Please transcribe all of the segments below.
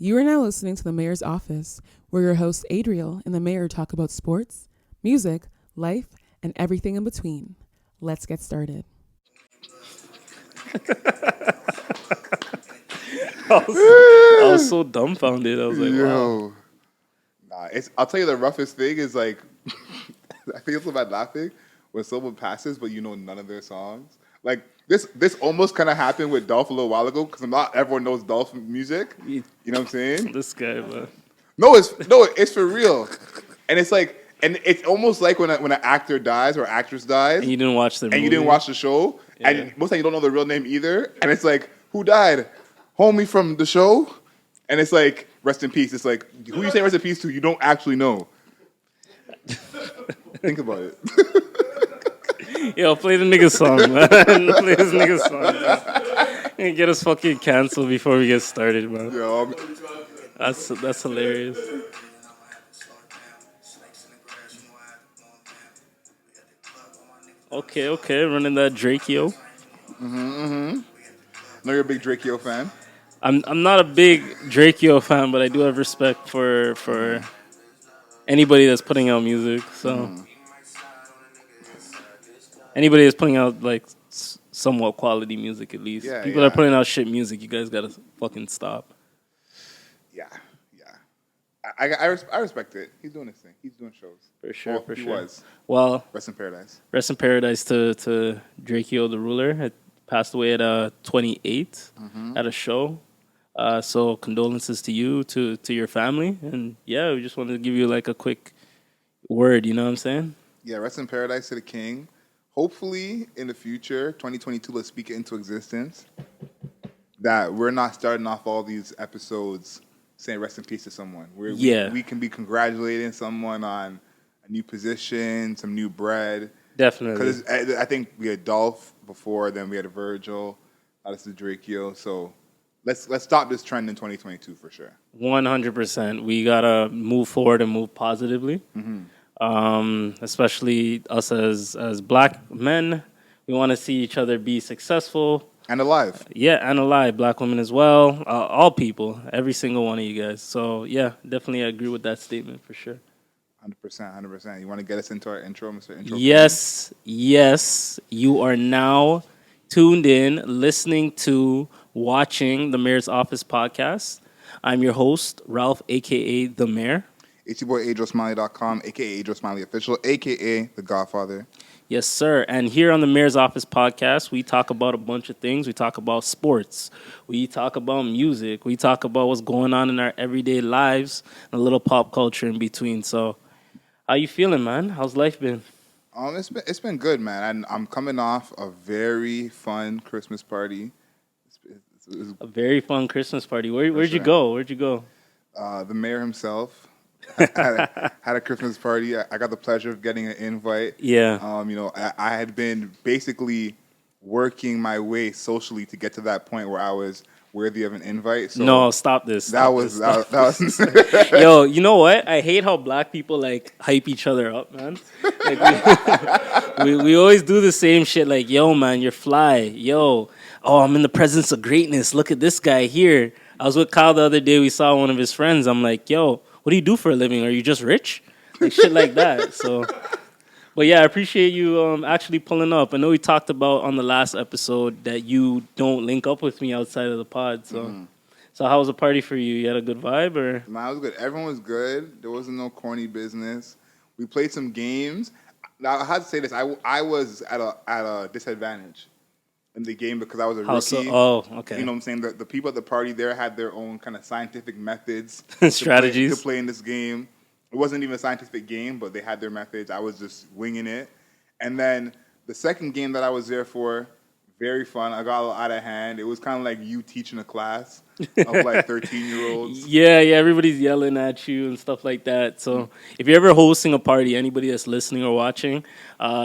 You are now listening to the Mayor's Office, where your hosts Adriel and the Mayor talk about sports, music, life, and everything in between. Let's get started. I was so dumbfounded. I was like, wow. Yo, I'll tell you the roughest thing is like, I think it's about laughing when someone passes, but you know none of their songs. Like this almost kind of happened with Dolph a little while ago because not everyone knows Dolph music. You know what I'm saying? This guy, man. No, it's for real, and it's like, and it's almost like when an actor dies or actress dies, And you didn't watch the movie. and you didn't watch the show, Yeah. and most time you don't know the real name either, and it's like, who died? Homie from the show, and it's like, rest in peace. It's like, who you say rest in peace to? You don't actually know. Think about it. Yo, play the nigga song, man. Play this nigga song, man. And get us fucking canceled before we get started, man. Yo, That's hilarious. Okay, running that Drakeo. know you're a big Drakeo fan. I'm not a big Drakeo fan, but I do have respect for anybody that's putting out music. So anybody that's putting out like somewhat quality music, at least. Yeah, People that are putting out shit music, you guys gotta fucking stop. Yeah. I respect it. He's doing his thing. He's doing shows. For sure, Well, for he sure. was. Well, Rest in paradise. rest in paradise to Drakeo the Ruler. Had passed away at 28 at a show. So condolences to you, to your family, and yeah, we just wanted to give you like a quick word. You know what I'm saying? Yeah, rest in paradise to the king. Hopefully, in the future, 2022, let's speak it into existence. That we're not starting off all these episodes saying rest in peace to someone. We can be congratulating someone on a new position, some new bread. Definitely. Because I think we had Dolph before, then we had Virgil. Now this is Drakeo. So let's stop this trend in 2022 for sure. 100%. We gotta move forward and move positively. Especially us as black men. We want to see each other be successful. And alive. Yeah, and alive. Black women as well. All people. Every single one of you guys. So yeah, definitely agree with that statement for sure. 100%. You want to get us into our intro, Mr. Intro? Yes. You are now tuned in, listening to, watching the Mayor's Office podcast. I'm your host, Ralph, a.k.a. The Mayor. It's your boy, AdrielSmiley.com, a.k.a. Adriel Smiley Official, a.k.a. The Godfather. Yes, sir. And here on the Mayor's Office podcast, we talk about a bunch of things. We talk about sports. We talk about music. We talk about what's going on in our everyday lives and a little pop culture in between. So how you feeling, man? How's life been? It's been good, man. I'm coming off a very fun Christmas party. It's A very fun Christmas party. Where'd you sure. go? Where'd you go? the mayor himself had a Christmas party. I got the pleasure of getting an invite. Yeah. I had been basically working my way socially to get to that point where I was worthy of an invite. So No, stop this. that Stop was this. that was Yo, you know what? I hate how black people like hype each other up, man. Like, we always do the same shit. Like, yo, man, you're fly. Yo, oh, I'm in the presence of greatness. Look at this guy here. I was with Kyle the other day. We saw one of his friends. I'm like, yo, what do you do for a living? Are you just rich? Like shit like that. So, but yeah, I appreciate you actually pulling up. I know we talked about on the last episode that you don't link up with me outside of the pod. So, so how was the party for you? You had a good vibe, or? Man, it was good. Everyone was good. There wasn't no corny business. We played some games. Now I had to say this. I was at a disadvantage in the game because I was a How so? rookie. Oh, okay. You know what I'm saying? The people at the party there had their own kind of scientific methods Strategies. to play in this game. It wasn't even a scientific game, but they had their methods. I was just winging it. And then the second game that I was there for, very fun. I got a little out of hand. It was kind of like you teaching a class of like 13-year-olds. Yeah, everybody's yelling at you and stuff like that. So if you're ever hosting a party, anybody that's listening or watching,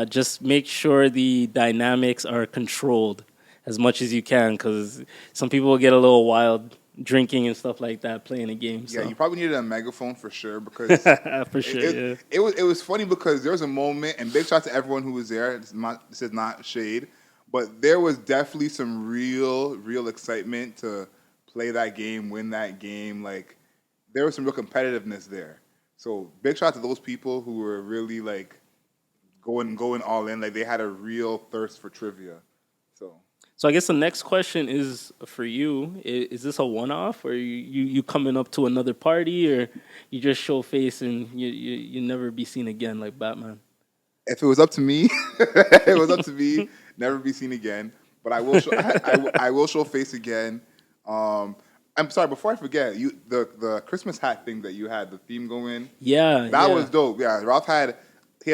just make sure the dynamics are controlled as much as you can, because some people will get a little wild drinking and stuff like that playing a game. So. Yeah, you probably needed a megaphone for sure because For sure, yeah. it was funny because there was a moment, and big shout out to everyone who was there. This is not shade, but there was definitely some real excitement to play that game, win that game. Like there was some real competitiveness there. So big shout out to those people who were really like going all in. Like they had a real thirst for trivia. So So I guess the next question is for you: Is this a one-off, or you coming up to another party, or you just show face and you never be seen again like Batman? if it was up to me, it was up to me. Never be seen again. But I will show, I will show face again. I'm sorry. Before I forget, the Christmas hat thing that you had, the theme going. Yeah, That yeah. was dope. Yeah, Ralph had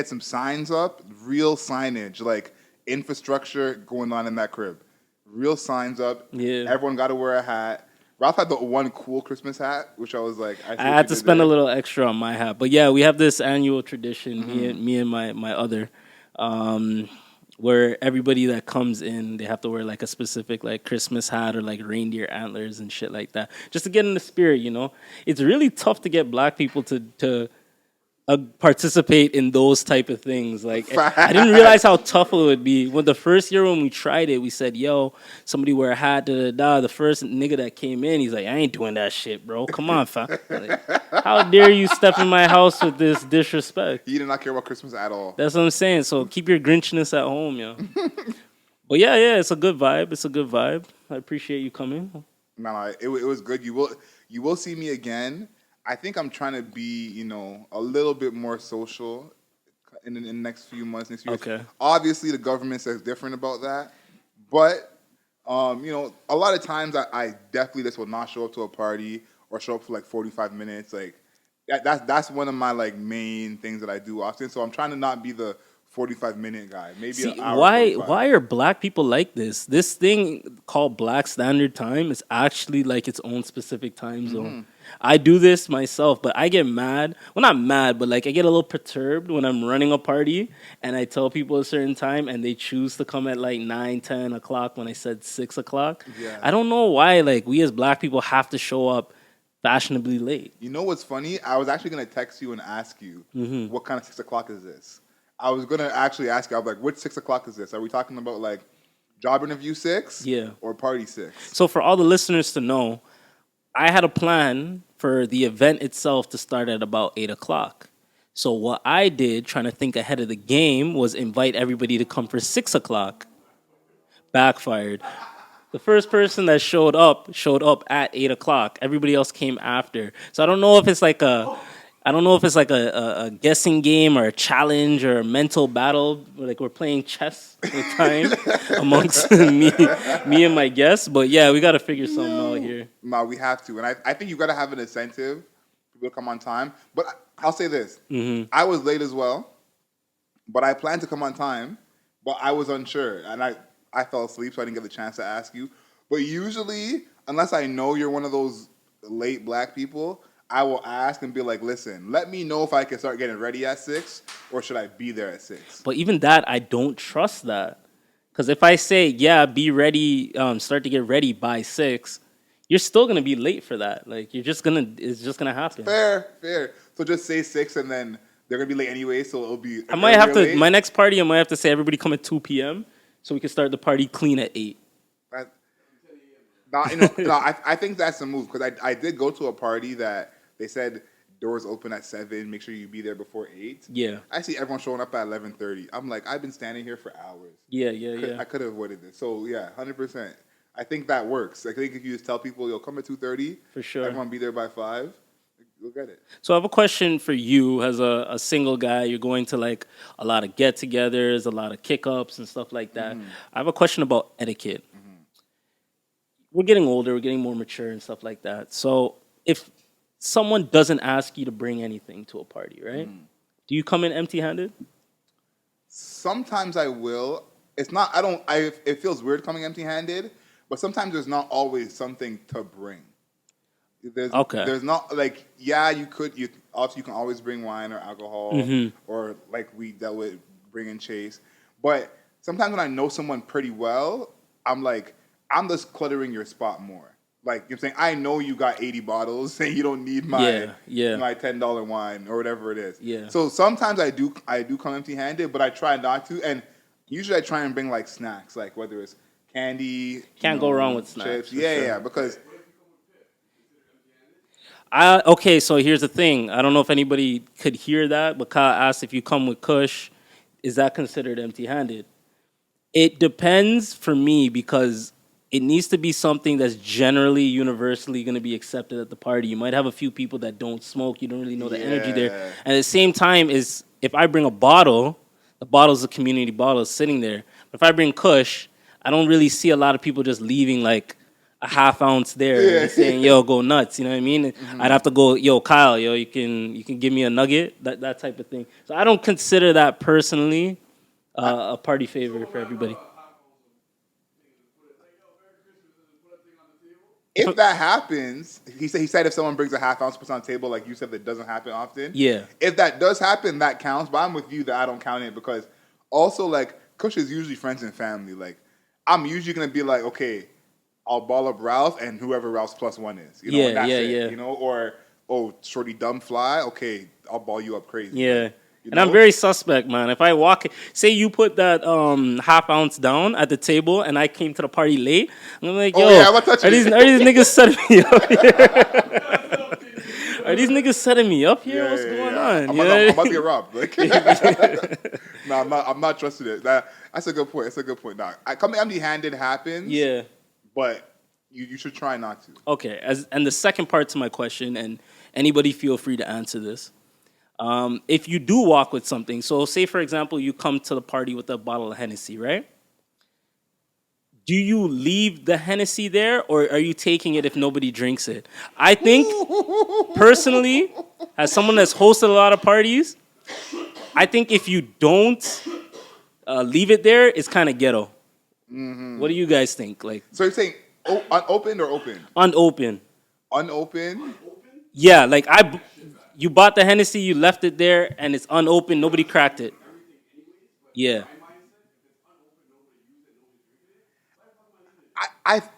some signs up, real signage, like infrastructure going on in that crib. Real signs up. Yeah. Everyone got to wear a hat. Ralph had the one cool Christmas hat, which I was like, I, see I what had you to did spend a there. little extra on my hat, but yeah, we have this annual tradition. Mm-hmm. Me and my other, where everybody that comes in, they have to wear like a specific like Christmas hat or like reindeer antlers and shit like that, just to get in the spirit. You know, it's really tough to get black people to participate in those type of things. Like I didn't realize how tough it would be. When the first year when we tried it, we said, "Yo, somebody wear a hat." Da da da. The first nigga that came in, he's like, "I ain't doing that shit, bro. Come on, fam. Like, how dare you step in my house with this disrespect?" He did not care about Christmas at all. That's what I'm saying. So keep your Grinchness at home, yo. But yeah, it's a good vibe. It's a good vibe. I appreciate you coming. No, it was good. You will see me again. I think I'm trying to be, a little bit more social in the next few months, next few years. Okay. Obviously, the government says different about that, but a lot of times I definitely just will not show up to a party or show up for like 45 minutes. Like that's one of my like main things that I do often. So I'm trying to not be the 45-minute guy. Maybe See, an hour. why 45. why are black people like this? This thing called Black Standard Time is actually like its own specific time zone. I do this myself, but I get mad. Well, not mad, but like I get a little perturbed when I'm running a party and I tell people a certain time and they choose to come at like 9, 10 o'clock when I said 6 o'clock. Yeah. I don't know why like we as black people have to show up fashionably late. You know what's funny? I was actually gonna text you and ask you what kind of 6 o'clock is this. I was gonna actually ask you. I was like, "Which 6 o'clock is this? Are we talking about like job interview 6? Yeah. Or party 6?" So for all the listeners to know, I had a plan for the event itself to start at about 8 o'clock. So what I did, trying to think ahead of the game, was invite everybody to come for 6 o'clock. Backfired. The first person that showed up at 8 o'clock. Everybody else came after. So I don't know if it's like a guessing game or a challenge or a mental battle. Like we're playing chess with time amongst me and my guests. But yeah, we got to figure something out here. No, we have to, and I think you got to have an incentive for people to come on time. But I'll say this: I was late as well, but I planned to come on time, but I was unsure, and I fell asleep, so I didn't get the chance to ask you. But usually, unless I know you're one of those late black people, I will ask and be like, "Listen, let me know if I can start getting ready at 6, or should I be there at 6?" But even that, I don't trust that. Because if I say, yeah, be ready, start to get ready by 6, you're still going to be late for that. Like, it's just going to happen. Fair. So just say 6, and then they're gonna be late anyway. So it'll be. I might have to, late. my next party, I might have to say everybody come at 2 p.m. so we can start the party clean at 8. I think that's a move because I did go to a party that they said doors open at 7. Make sure you be there before 8. Yeah. I see everyone showing up at 11:30. I'm like, I've been standing here for hours. Yeah. I could have avoided this. So yeah, 100%. I think that works. I think if you just tell people you'll come at 2:30, For sure. everyone be there by 5. You'll get it. So I have a question for you as a single guy. You're going to like a lot of get-togethers, a lot of kick-ups and stuff like that. I have a question about etiquette. We're getting older, we're getting more mature and stuff like that. So if someone doesn't ask you to bring anything to a party, right? Do you come in empty-handed? Sometimes I will. It's not. I don't. It feels weird coming empty-handed, but sometimes there's not always something to bring. There's not like you could. Obviously you can always bring wine or alcohol or like we dealt with bringing Chase. But sometimes when I know someone pretty well, I'm like, I'm just cluttering your spot more. Like you're saying, I know you got 80 bottles and you don't need my my $10 wine or whatever it is. Yeah. So sometimes I do come empty-handed, but I try not to. And usually I try and bring like snacks, like whether it's candy. Can't go wrong with snacks. Chips. Yeah, because Okay, so here's the thing. I don't know if anybody could hear that, but Kyle asked if you come with Kush, is that considered empty-handed? It depends for me because it needs to be something that's generally universally going to be accepted at the party. You might have a few people that don't smoke. You don't really know the energy there. Yeah. And at the same time, is if I bring a bottle, the bottle's a community bottle sitting there. But if I bring Kush, I don't really see a lot of people just leaving like a half ounce there Yeah. and saying, "Yo, go nuts." You know what I mean? I'd have to go, "Yo, Kyle, yo, you can give me a nugget," that type of thing. So I don't consider that personally a party favor for everybody. If that happens, he said if someone brings a half ounce puts on the table, like you said, that doesn't happen often. Yeah. If that does happen, that counts. But I'm with you that I don't count it because also like Kush is usually friends and family. Like I'm usually gonna be like, okay, I'll ball up Ralph and whoever Ralph's plus one is. You know, Yeah, and that's yeah, it. yeah. You know, or oh, shorty dumb fly. Okay, I'll ball you up crazy. Yeah. You And I'm know? very suspect, man. If I walk, say you put that half ounce down at the table, and I came to the party late, I'm like, Oh, yo, yeah, I'm not touching are these it. niggas setting me up here? Are these niggas setting me up here? What's going on? I'm You about, know? I'm about to get robbed. Like, no, I'm not trusting it. That's a good point. That's a good point. Nah, coming empty-handed happens. Yeah. But you should try not to. Okay. And the second part to my question, and anybody feel free to answer this. If you do walk with something, so say for example, you come to the party with a bottle of Hennessy, right? Do you leave the Hennessy there, or are you taking it if nobody drinks it? I think, personally, as someone that's hosted a lot of parties, I think if you don't leave it there, it's kind of ghetto. What do you guys think? Like So you're saying unopened or open? unopened? Unopened? Yeah, like you bought the Hennessy, you left it there, and it's unopened. Nobody cracked it. Yeah.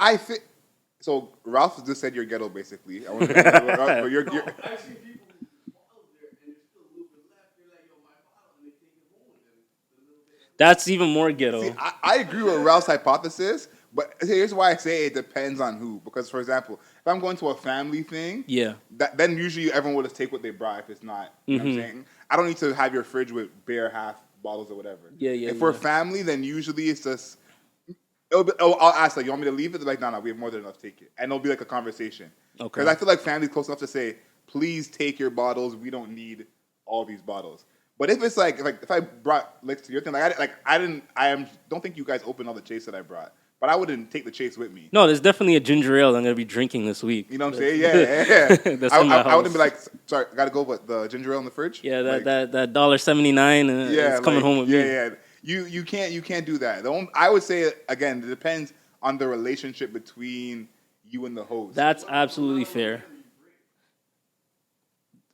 I think. So Ralph just said you're ghetto, basically. I want to, but you're That's even more ghetto. See, I agree with Ralph's hypothesis, but here's why I say it depends on who. Because, for example, if I'm going to a family thing, Yeah. then usually everyone will just take what they brought if it's not. You know what I'm saying? I don't need to have your fridge with bare half bottles or whatever. Yeah, yeah, If we're yeah. family, then usually it's just. I'll ask, like, you want me to leave it? They're like, no, we have more than enough, take it. And it'll be like a conversation. Okay. Because I feel like family's close enough to say, please take your bottles. We don't need all these bottles. But if it's like if I brought licks to your thing, don't think you guys opened all the chase that I brought. But I wouldn't take the chase with me. No, there's definitely a ginger ale I'm gonna be drinking this week. You know what I'm saying? Yeah. That's in my I wouldn't house. be like, sorry, gotta go, but the ginger ale in the fridge? Yeah, Like, that $1.79 and yeah, it's coming like, home with me. Yeah. You can't do that. I would say again, it depends on the relationship between you and the host. That's absolutely fair.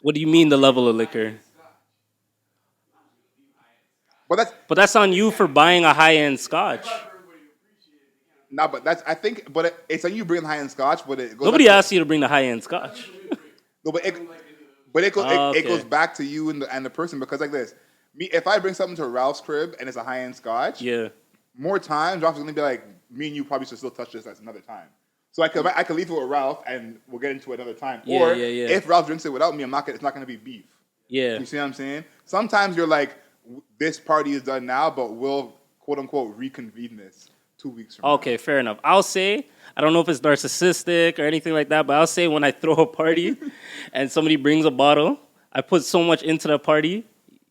What do you mean the level of liquor? But But that's on you for buying a high end scotch. I think, it's on you bring high end scotch, but it goes Nobody back asked you to bring the high end scotch. no, it goes Okay. it goes back to you and the person because like this, if I bring something to Ralph's crib and it's a high end scotch, Yeah. more times Ralph's gonna be like, me and you probably should still touch this at another time. So I could leave it with Ralph and we'll get into it another time. Yeah, or yeah. if Ralph drinks it without me, it's not gonna be beef. Yeah. You see what I'm saying? Sometimes you're like, this party is done now, but we'll quote unquote reconvene this 2 weeks from now. Okay, fair enough. I'll say, I don't know if it's narcissistic or anything like that, but I'll say when I throw a party and somebody brings a bottle, I put so much into the party,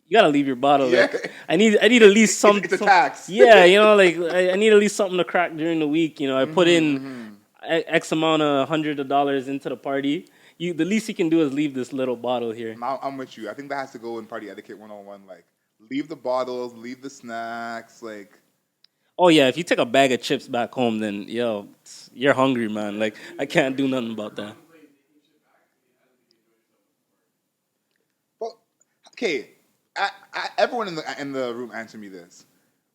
you gotta leave your bottle. Yeah. Like, I need at least some. It's a tax. Yeah, like I need at least something to crack during the week. I put in X amount of $100 into the party. The least you can do is leave this little bottle here. I'm with you. I think that has to go in party etiquette 101. Like, leave the bottles, leave the snacks. Like, Oh yeah, if you take a bag of chips back home, then you're hungry, man. Like I can't do nothing about that. well, okay. Everyone in the room, answer me this: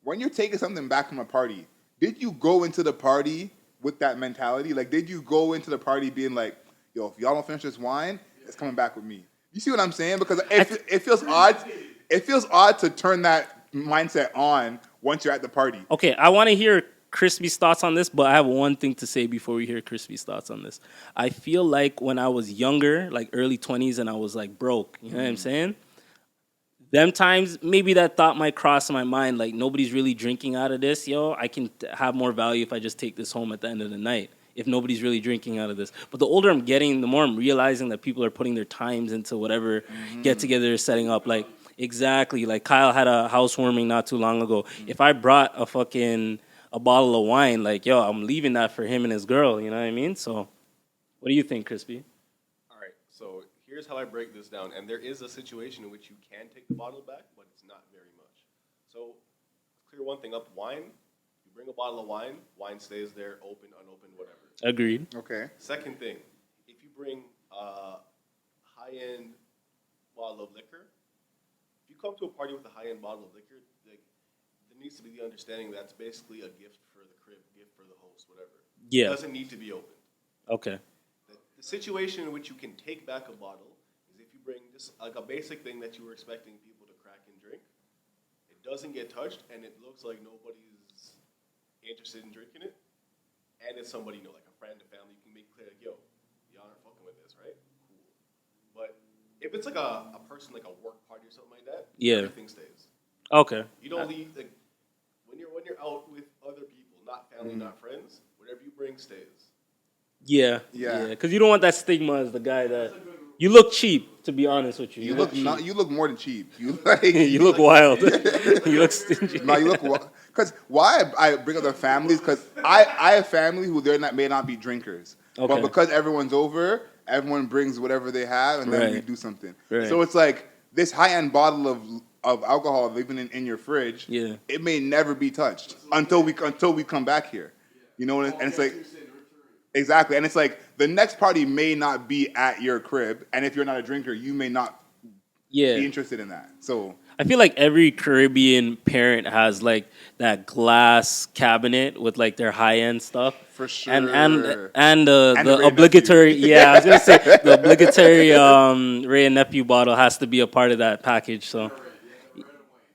when you're taking something back from a party, did you go into the party with that mentality? Like, did you go into the party being like, "Yo, if y'all don't finish this wine, it's coming back with me"? You see what I'm saying? Because it feels odd. It feels odd to turn that mindset on once you're at the party. Okay, I want to hear Crispy's thoughts on this, but I have one thing to say before we hear Crispy's thoughts on this. I feel like when I was younger, like early 20s, and I was like broke, you know what I'm saying? Them times, maybe that thought might cross my mind, like nobody's really drinking out of this, yo. I can have more value if I just take this home at the end of the night. If nobody's really drinking out of this. But the older I'm getting, the more I'm realizing that people are putting their times into whatever get together they're setting up. Like, exactly. Like Kyle had a housewarming not too long ago. If I brought a bottle of wine, like, yo, I'm leaving that for him and his girl, you know what I mean? So what do you think, Crispy? All right, so here's how I break this down. And there is a situation in which you can take the bottle back, but it's not very much. So, clear one thing up, wine. You bring a bottle of wine, wine stays there, open, unopened, whatever. Agreed. Okay. Second thing, if you bring a high-end bottle of liquor, if you come to a party with a high-end bottle of liquor, like, there needs to be the understanding that's basically a gift for the crib, gift for the host, whatever. Yeah. It doesn't need to be opened. Okay. The situation in which you can take back a bottle is if you bring just like a basic thing that you were expecting people to crack and drink. It doesn't get touched, and it looks like nobody's interested in drinking it. And it's somebody you know, like a friend, a family, you can make clear, like, yo, y'all aren't fucking with this, right? Cool. But if it's like a person, like a work party or something like that, Yeah. everything stays. Okay. You don't leave, like, when you're out with other people, not family, not friends, whatever you bring stays. Yeah. Yeah. Because you don't want that stigma as the guy that you look cheap. To be honest with you, You look cheap. not. You look more than cheap. You like. You look wild. You look stingy. No, you look. Because why I bring up the families? Because I have family who may not be drinkers, Okay. but because everyone's over, everyone brings whatever they have, and then we Right. do something. Right. So it's like this high end bottle of alcohol living in your fridge. Yeah. It may never be touched until we come back here. You know, and it's like. Exactly, and it's like the next party may not be at your crib, and if you're not a drinker, you may not Yeah. be interested in that. So I feel like every Caribbean parent has like that glass cabinet with like their high end stuff. For sure. And the And the Ray obligatory yeah, I was gonna say the obligatory Ray and Nephew bottle has to be a part of that package. So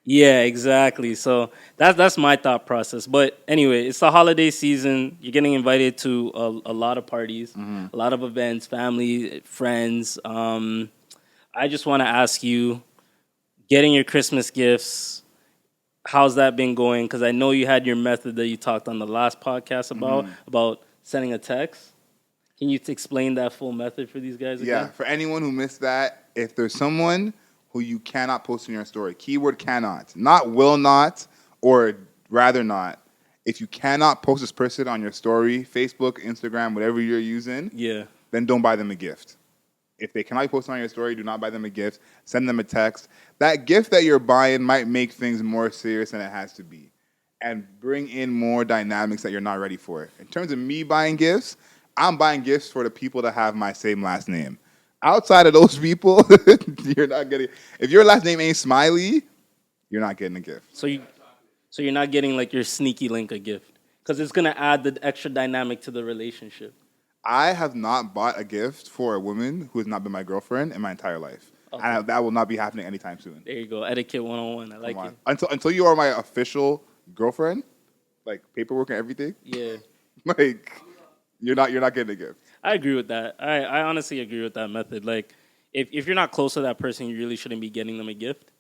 yeah, exactly. So that's my thought process. But anyway, it's the holiday season. You're getting invited to a lot of parties, a lot of events, family, friends. I just want to ask you, getting your Christmas gifts, how's that been going? Because I know you had your method that you talked on the last podcast about sending a text. Can you explain that full method for these guys yeah, again? for anyone who missed that, if there's someone who you cannot post in your story, keyword cannot, not will not, or rather not. If you cannot post this person on your story, Facebook, Instagram, whatever you're using, Yeah. then don't buy them a gift. If they cannot post on your story, do not buy them a gift. Send them a text. That gift that you're buying might make things more serious than it has to be, and bring in more dynamics that you're not ready for. In terms of me buying gifts, I'm buying gifts for the people that have my same last name. Outside of those people, you're not getting. If your last name ain't Smiley, you're not getting a gift. So you're not getting like your sneaky link a gift because it's gonna add the extra dynamic to the relationship. I have not bought a gift for a woman who has not been my girlfriend in my entire life. Okay. And that will not be happening anytime soon. There you go, etiquette 101. I like Come it. on. Until you are my official girlfriend, like paperwork and everything, Yeah, like you're not getting a gift. I agree with that. I honestly agree with that method. Like, if you're not close to that person, you really shouldn't be getting them a gift.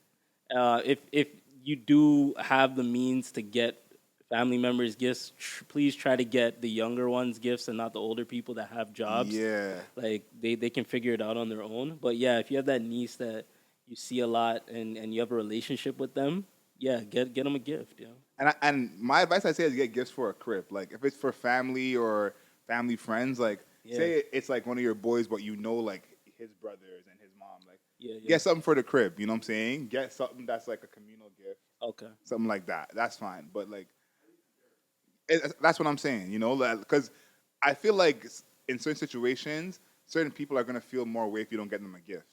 If you do have the means to get family members gifts, please try to get the younger ones gifts and not the older people that have jobs. Yeah. Like they can figure it out on their own. But yeah, if you have that niece that you see a lot and you have a relationship with them, yeah, get them a gift. Yeah. And my advice I say is get gifts for a crib. Like if it's for family or family friends, like Yeah. say it's like one of your boys, but you know like his brothers and his mom, like Yeah. get something for the crib. You know what I'm saying? Get something that's like a communal gift, Okay. something like that. That's fine. But like that's what I'm saying. You know, because I feel like in certain situations, certain people are gonna feel more weight if you don't get them a gift.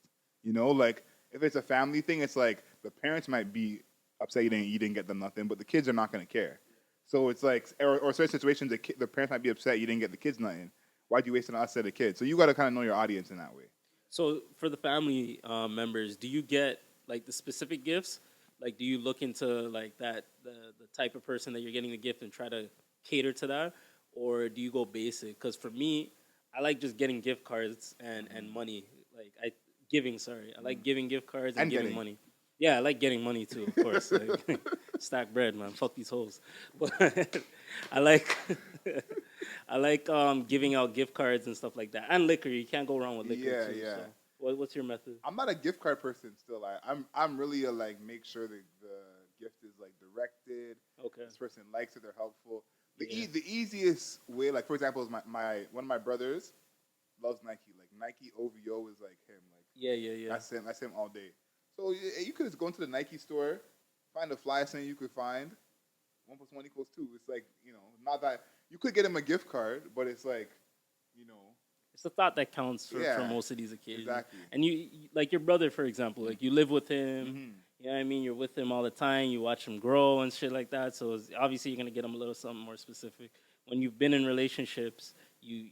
You know, like if it's a family thing, it's like the parents might be upset you didn't get them nothing, but the kids are not gonna care. So it's like, or certain situations, the parents might be upset you didn't get the kids nothing. Why'd you waste an us at a kid? So you got to kind of know your audience in that way. So for the family members, do you get like the specific gifts? Like, do you look into like that the type of person that you're getting the gift and try to cater to that, or do you go basic? Because for me, I like just getting gift cards and money. Like giving. Sorry, I like giving gift cards and And giving getting. money. Yeah, I like getting money too, of course. Like, stack bread, man. Fuck these hoes. But I like I like giving out gift cards and stuff like that, and liquor. You can't go wrong with liquor Yeah, too. yeah. So, what's your method? I'm not a gift card person still. I'm really a like make sure that the gift is like directed. Okay. This person likes it. They're helpful. Yeah. The easiest way, like for example, is my one of my brothers loves Nike. Like Nike OVO is like him. Like Yeah. that's him. That's him all day. So you could just go into the Nike store, find the flyest thing you could find. 1 + 1 = 2. It's like not that you could get him a gift card, but it's like you know It's the thought that counts for Yeah, most of these occasions. exactly. And like your brother, for example, like you live with him. Mhm. You know what I mean? You're with him all the time. You watch him grow and shit like that. So obviously you're gonna get him a little something more specific. When you've been in relationships, you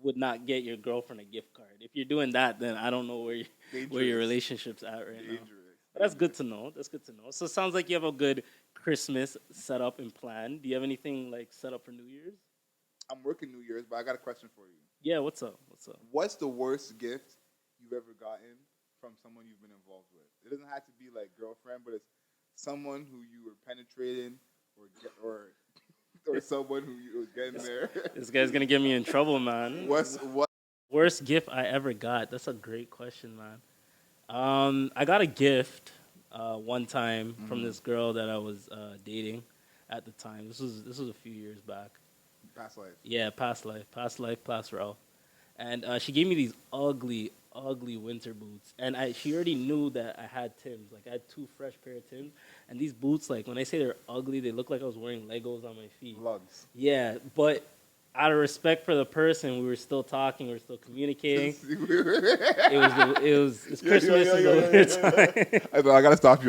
would not get your girlfriend a gift card. If you're doing that, then I don't know where your Dangerous. relationship's at right now. Dangerous. But that's good to know. That's good to know. So it sounds like you have a good Christmas set up and plan. Do you have anything like set up for New Year's? I'm working New Year's, but I got a question for you. Yeah. What's up? What's the worst gift you've ever gotten from someone you've been involved with? It doesn't have to be like girlfriend, but it's someone who you were penetrating or someone who you was getting there. This guy's gonna get me in trouble, man. What? Worst gift I ever got? That's a great question, man. I got a gift one time from this girl that I was dating at the time. This was a few years back. Past life. Yeah, past life, past Ralph. And she gave me these ugly winter boots. And she already knew that I had Timbs. Like I had 2 fresh pair of Timbs. And these boots, like when I say they're ugly, they look like I was wearing Legos on my feet. Lugs. Yeah, but out of respect for the person, we were still talking, we were still communicating. It's Christmas is a weird time. I gotta stop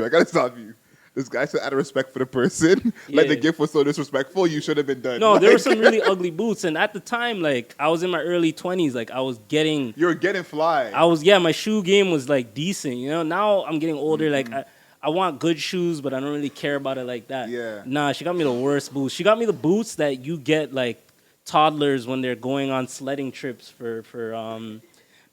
you. This guy said out of respect for the person, like the Yeah. gift was so disrespectful, you should have been done. No, Like, there were some really ugly boots, and at the time, like I was in my early 20s, like I was getting, you were getting fly. my shoe game was like decent, you know. Now I'm getting older, like I want good shoes, but I don't really care about it like that. Yeah. Nah, she got me the worst boots. She got me the boots that you get like toddlers when they're going on sledding trips for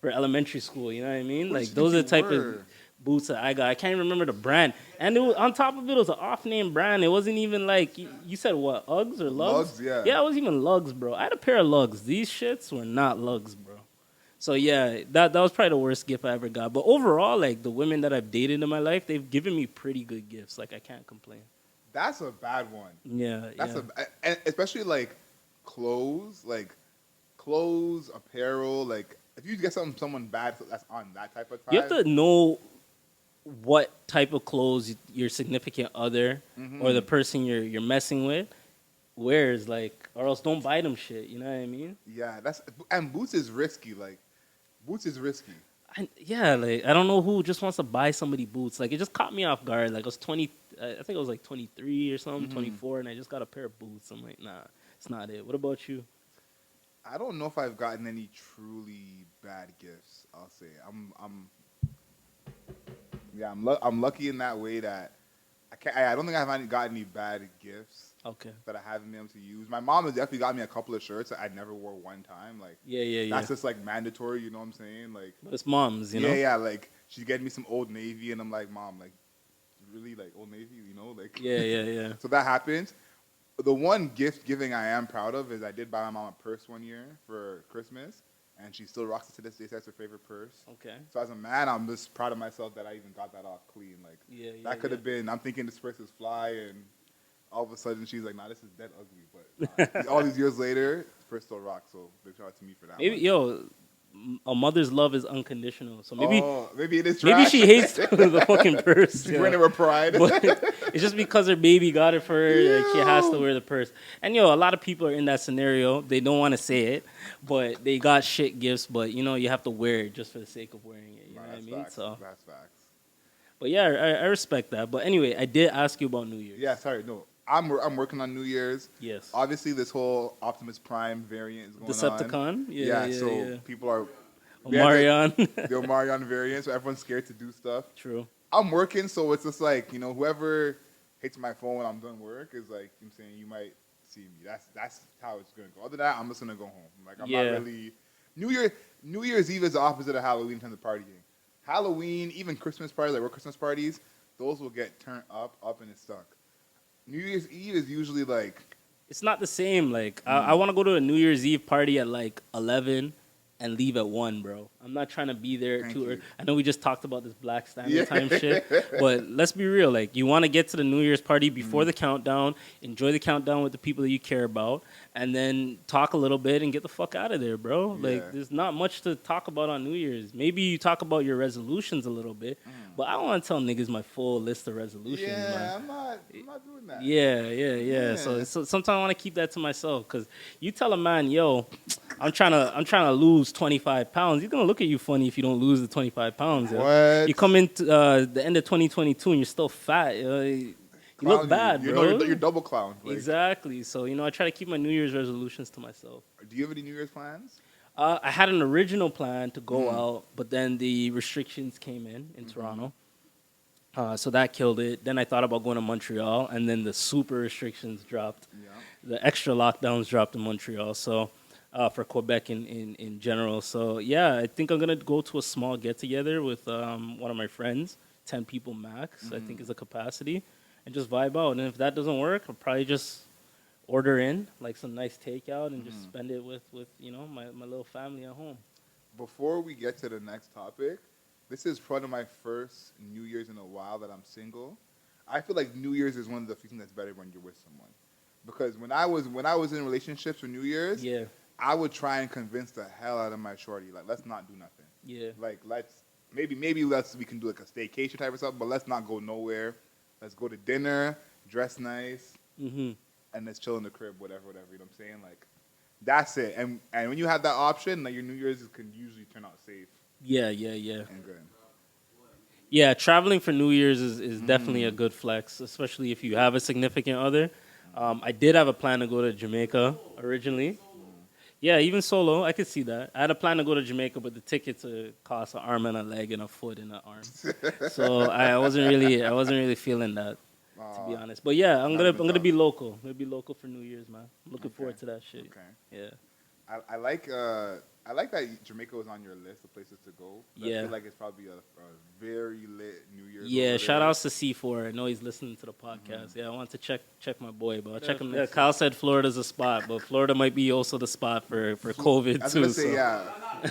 elementary school. You know what I mean? Like those are the type of boots that I got. I can't even remember the brand. And it was, on top of it, it was an off-name brand. It wasn't even like, you said what, Uggs or Lugs? Lugs, yeah. Yeah, it wasn't even Lugs, bro. I had a pair of Lugs. These shits were not Lugs, bro. So yeah, that was probably the worst gift I ever got. But overall, like the women that I've dated in my life, they've given me pretty good gifts. Like I can't complain. That's a bad one. Yeah, That's yeah. and especially like clothes, apparel. Like if you get someone bad that's on that type of time, You have to know what type of clothes your significant other or the person you're messing with wears, like, or else don't buy them shit. You know what I mean? Yeah, and boots is risky. Like boots is risky. Yeah, like I don't know who just wants to buy somebody boots. Like it just caught me off guard. Like I was 20, I think I was like 23 or something, 24, and I just got a pair of boots. I'm like, nah, it's not it. What about you? I don't know if I've gotten any truly bad gifts. I'll say I'm lucky in that way that I don't think I've gotten any bad gifts Okay. that I haven't been able to use. My mom has definitely got me a couple of shirts that I never wore one time. Like Yeah. that's just like mandatory. You know what I'm saying? Like But it's moms, you know? yeah. Like she's getting me some Old Navy, and I'm like, Mom, like really like Old Navy, you know? Like Yeah. So that happens. The one gift giving I am proud of is I did buy my mom a purse one year for Christmas, and she still rocks it to this day. That's her favorite purse. Okay. So as a man, I'm just proud of myself that I even got that off clean. Like that could have been. I'm thinking this purse is fly, and all of a sudden she's like, "Nah, this is dead ugly." But all these years later, the purse still rocks. So big shout out to me for that. Maybe, one. a mother's love is unconditional. So maybe maybe it is. maybe Trash. she hates the fucking purse. She's wearing it with pride. But it's just because her baby got it for her, like she has to wear the purse. And a lot of people are in that scenario. They don't want to say it, but they got shit gifts. But you have to wear it just for the sake of wearing it. You know what I mean? Facts. So, That's facts. but yeah, I respect that. But anyway, I did ask you about New Year's. Yeah, sorry, no. I'm working on New Year's. Yes. Obviously, this whole Optimus Prime variant is going Decepticon? on. Yeah. So people are Omarion. the Omarion variant, so everyone's scared to do stuff. True. I'm working, so it's just like, whoever hits my phone when I'm done work is like, I'm saying you might see me. That's how it's gonna go. Other than that, I'm just gonna go home. Like I'm Yeah. not really. New Year's Eve is the opposite of Halloween in terms of partying. Halloween, even Christmas parties, like we're Christmas parties, those will get turned up and it's stuck. New Year's Eve is usually like It's not the same. Like I want to go to a New Year's Eve party at like 11 and leave at 1, bro. I'm not trying to be there Thank too you. early. I know we just talked about this Black Standard Yeah. Time shit, but let's be real. Like you want to get to the New Year's party before the countdown, enjoy the countdown with the people that you care about, and then talk a little bit and get the fuck out of there, bro. Yeah. Like there's not much to talk about on New Year's. Maybe you talk about your resolutions a little bit, but I don't want to tell niggas my full list of resolutions, man. yeah, I'm not doing that. Yeah. So sometimes I want to keep that to myself because you tell a man, yo, I'm trying to lose 25 pounds. He's gonna look at you funny if you don't lose the 25 pounds. Yo. What? You come into the end of 2022 and you're still fat. Yo. You look Clown bad, you. bro. You're double clown. Like, Exactly. So I try to keep my New Year's resolutions to myself. Do you have any New Year's plans? I had an original plan to go out, but then the restrictions came in Toronto. So that killed it. Then I thought about going to Montreal, and then the super restrictions dropped. Yeah. The extra lockdowns dropped in Montreal. So for Quebec in general. So yeah, I think I'm gonna go to a small get together with one of my friends, 10 people max. I think is the capacity, and just vibe out. And if that doesn't work, I'll probably just order in like some nice takeout and just spend it with my little family at home. Before we get to the next topic, this is probably my first New Year's in a while that I'm single. I feel like New Year's is one of the few things that's better when you're with someone, because when I was in relationships for New Year's, Yeah, I would try and convince the hell out of my shorty, like, let's not do nothing. yeah. Like, we can do like a staycation type of stuff, but let's not go nowhere. Let's go to dinner, dress nice, Mm-hmm. and let's chill in the crib, whatever. You know what I'm saying? Like, that's it. And when you have that option, like your New Year's can usually turn out safe Yeah. and good. Yeah, traveling for New Year's is definitely a good flex, especially if you have a significant other. I did have a plan to go to Jamaica originally. Yeah, even solo, I could see that. I had a plan to go to Jamaica, but the tickets cost an arm and a leg and a foot and an arm. So I wasn't really feeling that, to be honest. But yeah, I'm gonna be local. I'm gonna be local for New Year's, man. I'm looking forward to that shit. Okay. Yeah. I like that Jamaica was on your list of places to go. I Yeah. feel like it's probably a very lit New Year's. Yeah, over shout there. outs to C4. I know he's listening to the podcast. Yeah, I want to check my boy, but I'll check him. Yeah, Kyle said Florida's a spot, but Florida might be also the spot for COVID I was too. gonna say, So. yeah.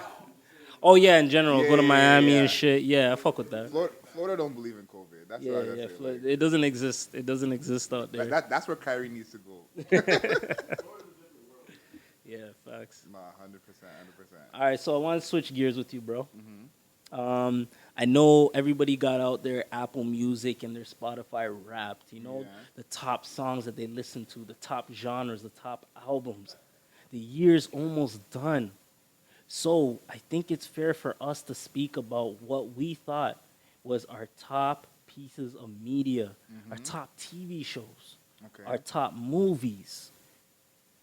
Oh yeah, in general, go to Yeah, Miami yeah. and shit. Yeah, I fuck with that. Florida don't believe in COVID. That's what I gotta say. Florida, it doesn't exist. It doesn't exist out there. That's where Kyrie needs to go. Yeah, facts. Nah, 100%. All right, so I want to switch gears with you, bro. I know everybody got out their Apple Music and their Spotify Wrapped. You know, Yeah. the top songs that they listen to, the top genres, the top albums. The year's almost done. So I think it's fair for us to speak about what we thought was our top pieces of media, our top TV shows, Okay. our top movies.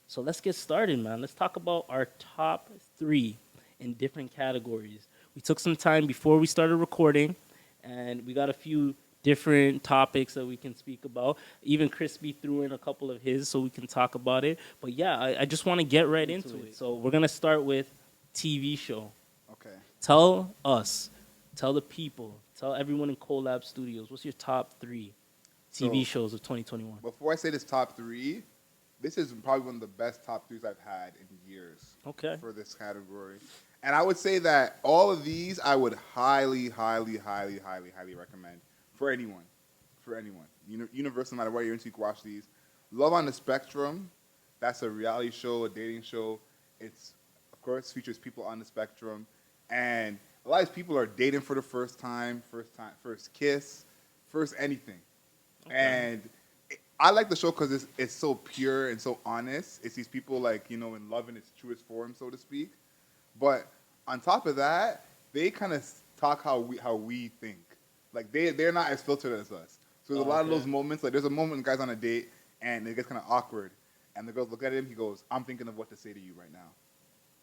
So let's get started, man. Let's talk about our top 3 in different categories. We took some time before we started recording, and we got a few different topics that we can speak about. Even Crispy threw in a couple of his, so we can talk about it. But yeah, I just want to get right into it. So we're going to start with TV show. Okay. Tell us, tell the people, tell everyone in Collab Studios, what's your top 3 TV So- shows of 2021? Before I say this top 3, this is probably one of the best top 3s I've had in years. Okay. For this category. And I would say that all of these I would highly recommend for anyone. For anyone. Universal, no matter what you're into, you can watch these. Love on the Spectrum, that's a reality show, a dating show. It's, of course, features people on the spectrum. And a lot of these people are dating for the first time, first kiss, first anything. Okay. And I like the show because it's so pure and so honest. It's these people in love in its truest form, so to speak. But on top of that, they kind of talk how we think. Like they're not as filtered as us. So there's a lot of those moments. Like there's a moment when the guy's on a date and it gets kind of awkward, and the girls look at him. He goes, "I'm thinking of what to say to you right now."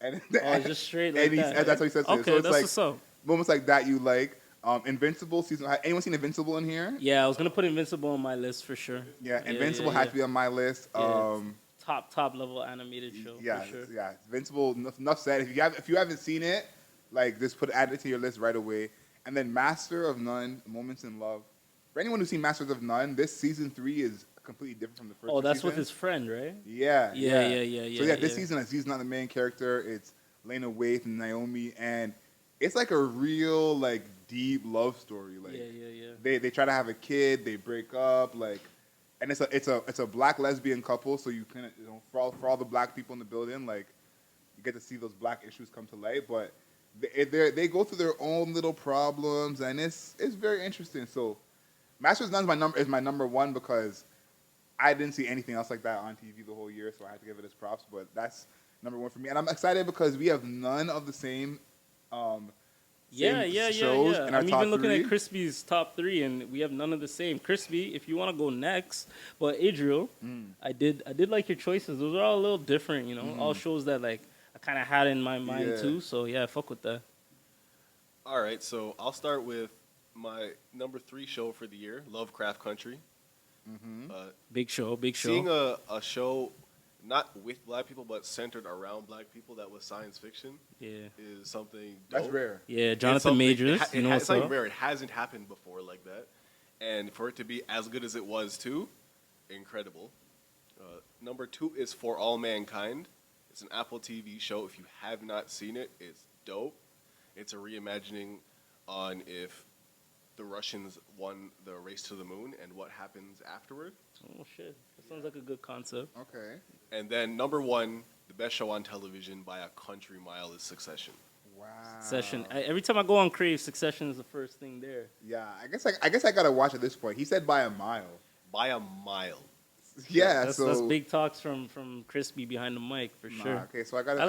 And Oh, just straight like that. And that's what he says. Okay, so it's that's like what's up. moments like that you like. Invincible season. Anyone seen Invincible in here? Yeah, I was gonna put Invincible on my list for sure. Yeah, Invincible has to be on my list. Yeah. top level animated show. Yeah, for sure. yeah. Invincible. Enough said. If you haven't seen it, like just add it to your list right away. And then Master of None, Moments in Love. For anyone who's seen Masters of None, this season 3 is completely different from the first. Oh, two that's with seasons. his friend, right? Yeah, Yeah, yeah, yeah, yeah, So yeah, this yeah. season, Aziz's not the main character. It's Lena Waithe and Naomi, and it's like a real like deep love story. Like Yeah. they try to have a kid, they break up, like, and it's a black lesbian couple. So you can for all the black people in the building, like you get to see those black issues come to light, but they go through their own little problems, and it's very interesting. So Masters of None is my number one because I didn't see anything else like that on TV the whole year, so I had to give it its props. But that's number one for me, and I'm excited because we have none of the same shows in our I'm top even looking three. at Crispy's top 3, and we have none of the same. Crispy, if you want to go next, but Adriel, I did like your choices. Those are all a little different, all shows that like I kind of had in my mind Yeah. too. So yeah, fuck with that. All right, so I'll start with my number 3 show for the year, Lovecraft Country. Big show. Seeing a show not with black people but centered around black people that was science fiction Yeah, is something That's dope. rare. yeah. It's Jonathan something- Majors, it you know it's what's something up? rare. It hasn't happened before like that, and for it to be as good as it was too, incredible. Number 2 is For All Mankind. It's an Apple TV show. If you have not seen it, it's dope. It's a reimagining on if the Russians won the race to the moon and what happens afterward. Oh shit, that sounds like a good concept. Okay. And then number 1, the best show on television by a country mile, is Succession. Wow. Succession. Every time I go on Crave, Succession is the first thing there. Yeah, I guess I gotta watch at this point. He said by a mile. By a mile. Yeah, that's big talks from Crispy behind the mic for sure. Okay, so I gotta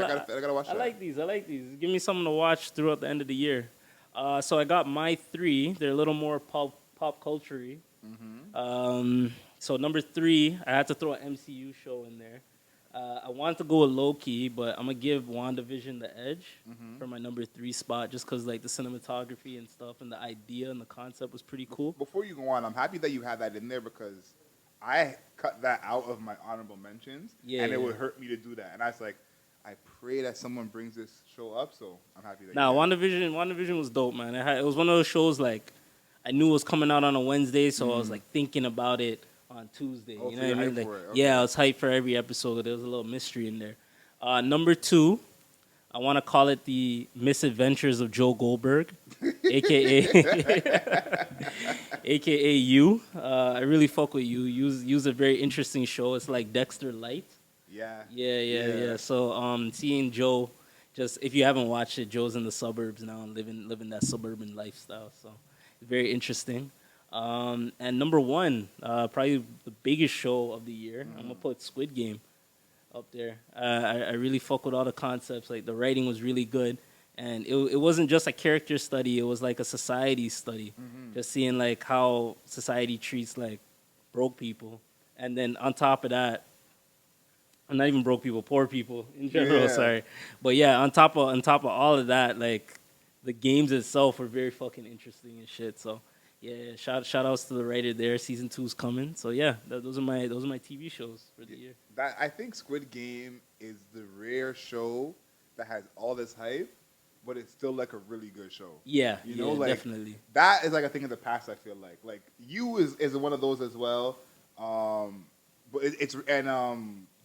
watch I that. like these. Give me something to watch throughout the end of the year. So I got my 3. They're a little more pop culture-y. So number 3, I had to throw an MCU show in there. I wanted to go with Loki, but I'm gonna give WandaVision the edge for my number 3 spot, just because like the cinematography and stuff and the idea and the concept was pretty cool. Before you go on, I'm happy that you had that in there because I cut that out of my honorable mentions, and it would hurt me to do that. And I was like, I pray that someone brings this show up, so I'm happy that. Nah, WandaVision was dope, man. It was one of those shows like I knew it was coming out on a Wednesday, so I was like thinking about it on Tuesday. Oh, You so know you're what I mean? hyped Like, for it. Okay. yeah, I was hyped for every episode. There was a little mystery in there. Number 2, I want to call it the Misadventures of Joe Goldberg, aka you. I really fuck with you. Use a very interesting show. It's like Dexter Light. Yeah. So seeing Joe, just if you haven't watched it, Joe's in the suburbs now and living that suburban lifestyle. So very interesting. And number 1, probably the biggest show of the year. I'm gonna put Squid Game up there. I really fuck with all the concepts. Like the writing was really good, and it wasn't just a character study. It was like a society study. Just seeing like how society treats like broke people, and then on top of that, not even broke people, poor people in general. Yeah. Sorry, but yeah, on top of all of that, like the games itself were very fucking interesting and shit. So yeah, shout outs to the writer there. Season 2 is coming. So yeah, those are my TV shows for the year. I think Squid Game is the rare show that has all this hype, but it's still like a really good show. Yeah, You know, like definitely. that is like a thing of the past. I feel like you is one of those as well. But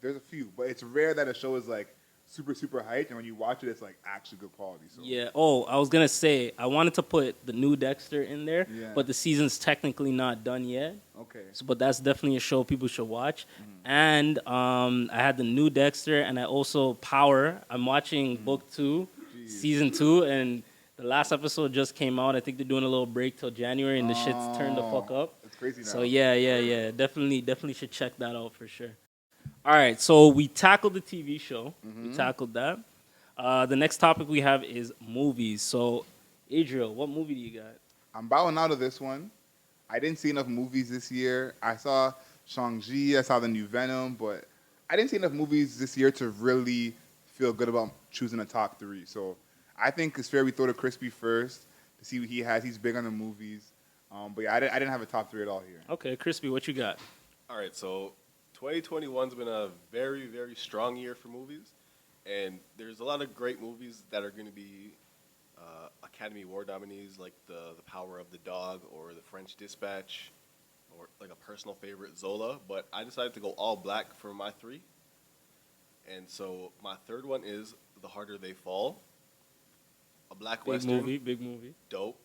there's a few, but it's rare that a show is like super hyped, and when you watch it, it's like actually good quality. So Yeah. Oh, I was gonna say I wanted to put the new Dexter in there, Yeah. but the season's technically not done yet. okay. So, but that's definitely a show people should watch. And I had the new Dexter, and I also Power. I'm watching book 2, season 2, and the last episode just came out. I think they're doing a little break till January, and the shit's turned the fuck up. It's crazy now. So yeah. Definitely should check that out for sure. All right, so we tackled the TV show. We tackled that. The next topic we have is movies. So, Adriel, what movie do you got? I'm bowing out of this one. I didn't see enough movies this year. I saw Shang-Chi, I saw the new Venom, but I didn't see enough movies this year to really feel good about choosing a top 3. So I think it's fair we throw to Crispy first to see what he has. He's big on the movies. But yeah, I didn't have a top 3 at all here. Okay, Crispy, what you got? All right, so 2021's been a very, very strong year for movies, and there's a lot of great movies that are going to be Academy Award nominees, like the Power of the Dog or The French Dispatch, or like a personal favorite, Zola. But I decided to go all black for my three, and so my third one is The Harder They Fall, a black western, Big movie. dope.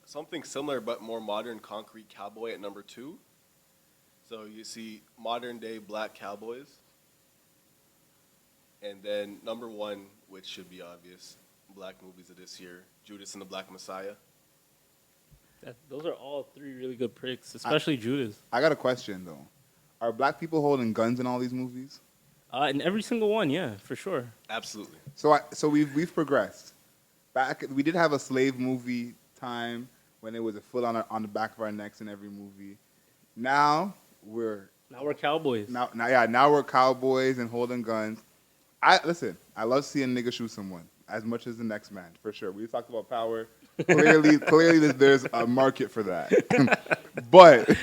Something similar but more modern, Concrete Cowboy at number two. So you see modern day black cowboys. And then number one, which should be obvious, black movies of this year, Judas and the Black Messiah. Those are all three really good picks, especially Judas. I got a question though. Are black people holding guns in all these movies? In every single one, yeah, for sure. Absolutely. So we've progressed. Back we did have a slave movie time when it was a foot on the back of our necks in every movie. Now we're Cowboys. now we're cowboys and holding guns. I love seeing niggas shoot someone as much as the next man, for sure. We talked about power. Clearly there's a market for that. But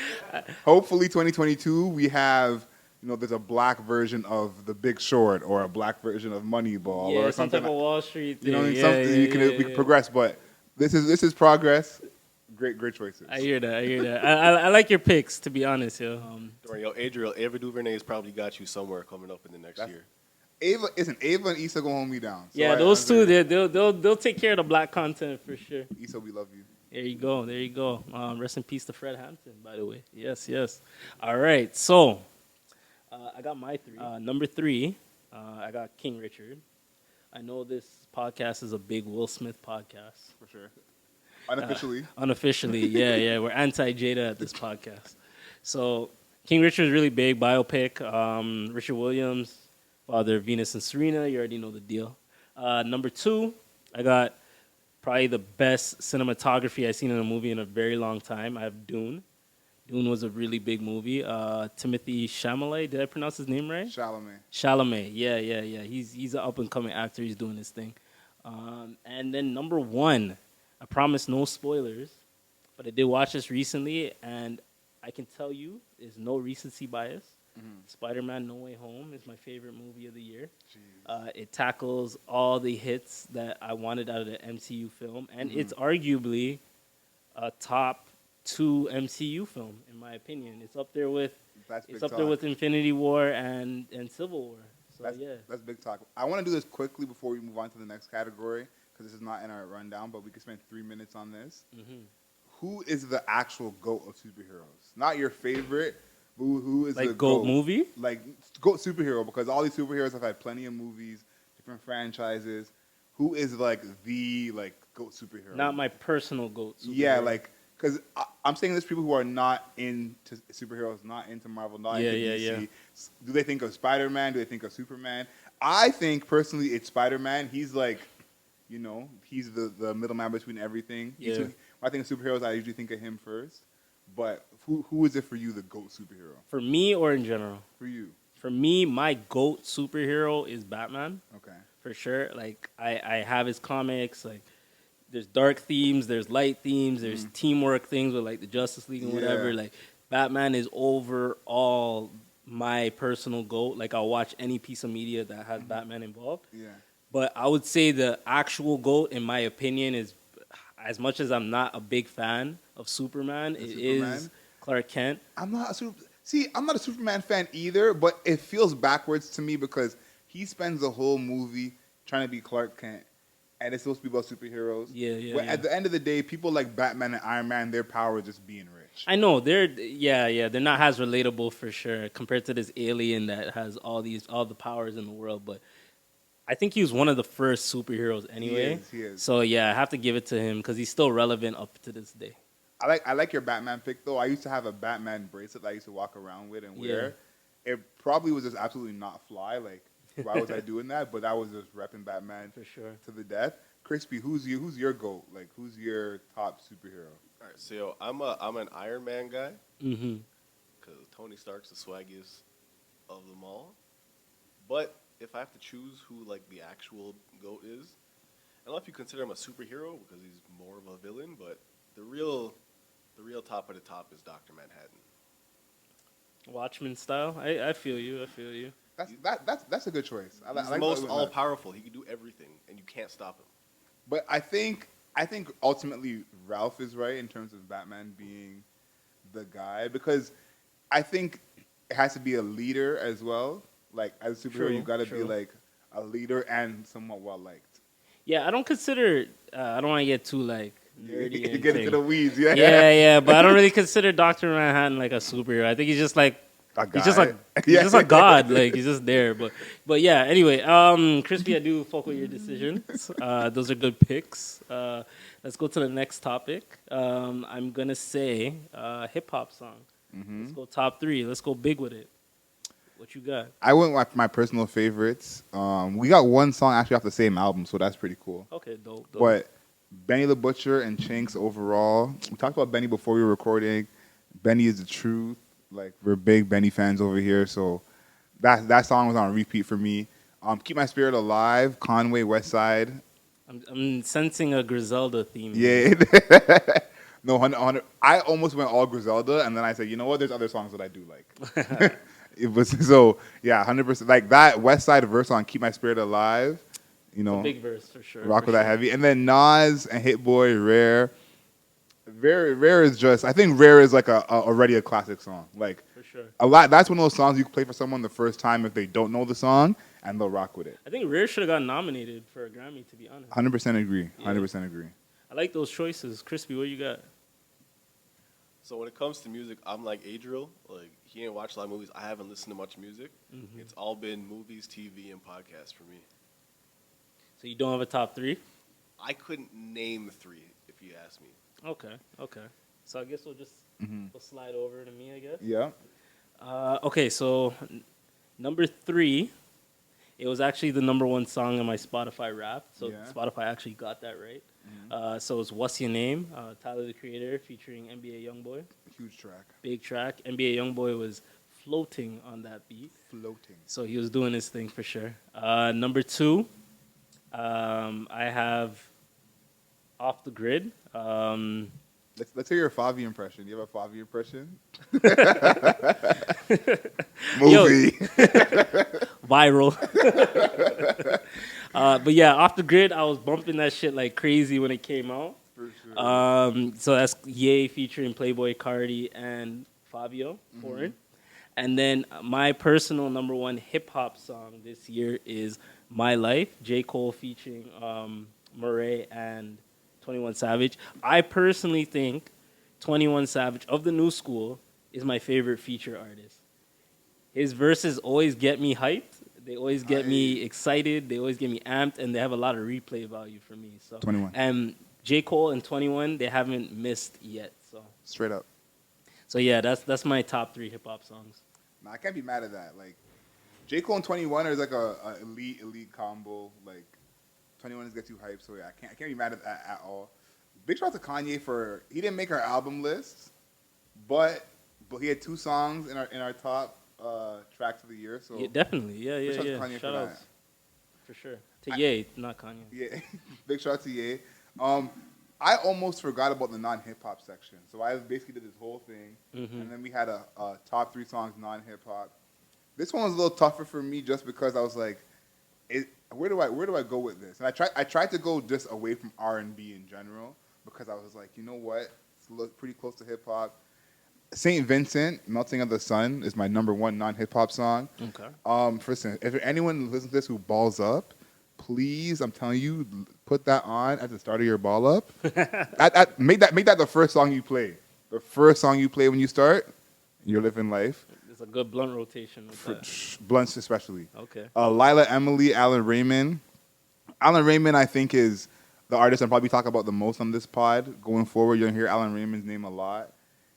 hopefully 2022 we have, there's a black version of The Big Short or a black version of Moneyball or some something. type of Wall Street thing. Something we can progress, but this is progress. Great choices. I hear that. I like your picks, to be honest, yo. Adriel, Ava DuVernay's probably got you somewhere coming up in the next year. Ava and Issa gonna hold me down. So those two, they'll take care of the black content for sure. Issa, we love you. There you go. Rest in peace to Fred Hampton, by the way. Yes. All right, so I got my three. Number three, I got King Richard. I know this podcast is a big Will Smith podcast. For sure. Unofficially. Unofficially, yeah. We're anti-Jada at this podcast. So King Richard is really big, biopic. Richard Williams, father of Venus and Serena. You already know the deal. Number two, I got probably the best cinematography I've seen in a movie in a very long time. I have Dune. Dune was a really big movie. Timothy Chalamet, did I pronounce his name right? Chalamet, yeah. He's an up-and-coming actor. He's doing his thing. And then number one, I promise no spoilers, but I did watch this recently, and I can tell you there's no recency bias. Mm-hmm. Spider-Man No Way Home is my favorite movie of the year. It tackles all the hits that I wanted out of the MCU film, and it's arguably a top 2 MCU film, in my opinion. It's up there with there with Infinity War and Civil War. So that's big talk. I want to do this quickly before we move on to the next category, because this is not in our rundown, but we can spend 3 minutes on this. Mm-hmm. Who is the actual GOAT of superheroes? Not your favorite, but who is the GOAT movie? Like GOAT superhero, because all these superheroes have had plenty of movies, different franchises. Who is the GOAT superhero? Not my personal GOAT superhero. Yeah, because I'm saying there's people who are not into superheroes, not into Marvel, not into DC. Yeah. Do they think of Spider-Man? Do they think of Superman? I think personally it's Spider-Man. He's he's the middleman between everything. Yeah. When I think of superheroes, I usually think of him first. But who is it for you, the GOAT superhero? For me or in general? For you. For me, my GOAT superhero is Batman. Okay. For sure. I have his comics. There's dark themes, there's light themes, there's teamwork things with the Justice League and whatever. Batman is overall my personal GOAT. I'll watch any piece of media that has Batman involved. Yeah. But I would say the actual GOAT, in my opinion, is, as much as I'm not a big fan of Superman, is Clark Kent. I'm not a Superman fan either, but it feels backwards to me because he spends the whole movie trying to be Clark Kent, and it's supposed to be about superheroes. Yeah. At the end of the day, people like Batman and Iron Man, their power is just being rich. I know they're not as relatable for sure compared to this alien that has all the powers in the world, but I think he was one of the first superheroes anyway. He is. So yeah, I have to give it to him because he's still relevant up to this day. I like your Batman pick though. I used to have a Batman bracelet that I used to walk around with and wear. It probably was just absolutely not fly. Why was I doing that? But I was just repping Batman for sure to the death. Crispy, who's your GOAT? Who's your top superhero? All right, so I'm an Iron Man guy. Mm-hmm. Because Tony Stark's the swaggiest of them all. But if I have to choose who the actual GOAT is, I don't know if you consider him a superhero because he's more of a villain, but the real top of the top is Dr. Manhattan. Watchmen style. I feel you. I feel you. That's a good choice. I He's the like most that. all powerful. He can do everything, and you can't stop him. But I think ultimately Ralph is right in terms of Batman being the guy because I think it has to be a leader as well. Like as a superhero, you True. got to be True. like a leader and somewhat well liked. Yeah, I don't consider. I don't want to get too like nerdy or Get into the anything. weeds, yeah. Yeah, but I don't really consider Doctor Manhattan like a superhero. I think he's just like A he's just a guy. he's Yeah. just a god. Like he's just there. But yeah. Anyway, Crispy, I do fuck with your decisions. Those are good picks. Let's go to the next topic. I'm gonna say hip hop song. Let's go top three. Let's go big with it. What you got? I went with my personal favorites. We got one song actually off the same album, so that's pretty cool. Okay, dope. But Benny the Butcher and Chinks overall. We talked about Benny before we were recording. Benny is the truth. Like we're big Benny fans over here, so that song was on repeat for me. Keep My Spirit Alive, Conway West Side. I'm sensing a Griselda theme. Yeah. No, 100. I almost went all Griselda, and then I said, you know what? There's other songs that I do like. It was so yeah, 100%. Like that West Side verse on "Keep My Spirit Alive," you know, Big verse for sure. rock for with that sure. heavy. And then Nas and Hit Boy, Rare. Rare is just. I think Rare is like already a classic song. Like For sure. a lot. That's one of those songs you can play for someone the first time if they don't know the song, and they'll rock with it. I think Rare should have got nominated for a Grammy, to be honest. 100% agree. Yeah. 100% agree. I like those choices. Crispy, what you got? So when it comes to music, I'm like Adriel. Like he ain't watched a lot of movies. I haven't listened to much music. Mm-hmm. It's all been movies, TV, and podcasts for me. So you don't have a top three? I couldn't name three if you ask me. Okay. So I guess we'll slide over to me, I guess. Yeah. Okay, so number three, it was actually the number one song on my Spotify rap. So Yeah. Spotify actually got that right. So it's What's Your Name? Tyler the Creator featuring NBA Youngboy. Huge track. Big track. NBA Youngboy was floating on that beat. Floating. So he was doing his thing for sure. Number two, I have Off the Grid. Let's hear your Favi impression. You have a Favi impression? Yo. Movie. Viral. But yeah, Off the Grid, I was bumping that shit like crazy when it came out. For sure. So that's Ye featuring Playboy Cardi and Fabio Foreign. And then my personal number one hip hop song this year is My Life, J. Cole featuring Murray and 21 Savage. I personally think 21 Savage of the new school is my favorite feature artist. His verses always get me hyped. They always get me excited. They always get me amped, and they have a lot of replay value for me. So 21. And J. Cole and 21, they haven't missed yet. Straight up. So yeah, that's my top three hip hop songs. Nah, I can't be mad at that. Like, J. Cole and 21 is like a elite combo. Like, 21 is get you hyped. So yeah, I can't be mad at that at all. Big shout out to Kanye for he didn't make our album list, but he had two songs in our top tracks of the year. So Yeah, definitely. Yeah. big shout out to Kanye Shout for outs. that. For sure. To Ye, not Kanye. Yeah, big shout out to Ye. I almost forgot about the non-hip hop section, so I basically did this whole thing, and then we had a top three songs non-hip hop. This one was a little tougher for me just because I was like, where do I go with this? And I tried to go just away from R&B in general because I was like, you know what, it's pretty close to hip hop. Saint Vincent, "Melting of the Sun" is my number one non-hip hop song. Okay. For instance, if anyone listens to this who balls up, please, I'm telling you, put that on at the start of your ball up. Make that the first song you play. The first song you play when you start, you're living life. There's a good blunt rotation with that. Blunts especially. Okay. Lila Emily, Alan Raymond. Alan Raymond, I think, is the artist I'm probably talking about the most on this pod. Going forward, you're gonna hear Alan Raymond's name a lot.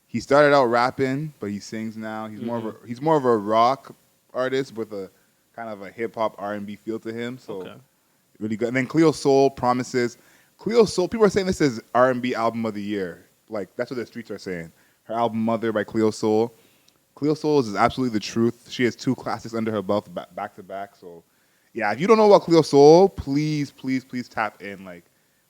He started out rapping, but he sings now. He's more of a rock artist with a kind of a hip hop R&B feel to him. So really good. And then Cleo Soul, Promises. Cleo Soul, people are saying this is R&B album of the year. Like that's what the streets are saying. Her album Mother by Cleo Soul. Cleo Soul is absolutely the truth. She has two classics under her belt back to back. So yeah, if you don't know about Cleo Soul, please tap in. Like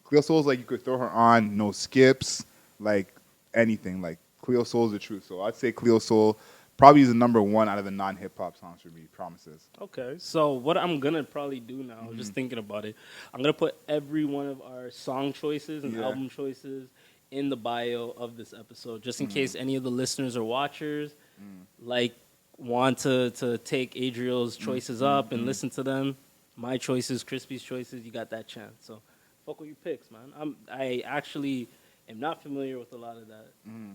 Cleo Soul is like you could throw her on, no skips, like anything. Like Cleo Soul is the truth. So I'd say Cleo Soul. probably is the number one out of the non-hip hop songs for me. Promises. Okay, so what I'm gonna probably do now, just thinking about it, I'm gonna put every one of our song choices and Yeah. album choices in the bio of this episode, just in case any of the listeners or watchers like want to take Adriel's choices up and listen to them. My choices, Crispy's choices, you got that chance. So fuck with your picks, man. I actually am not familiar with a lot of that,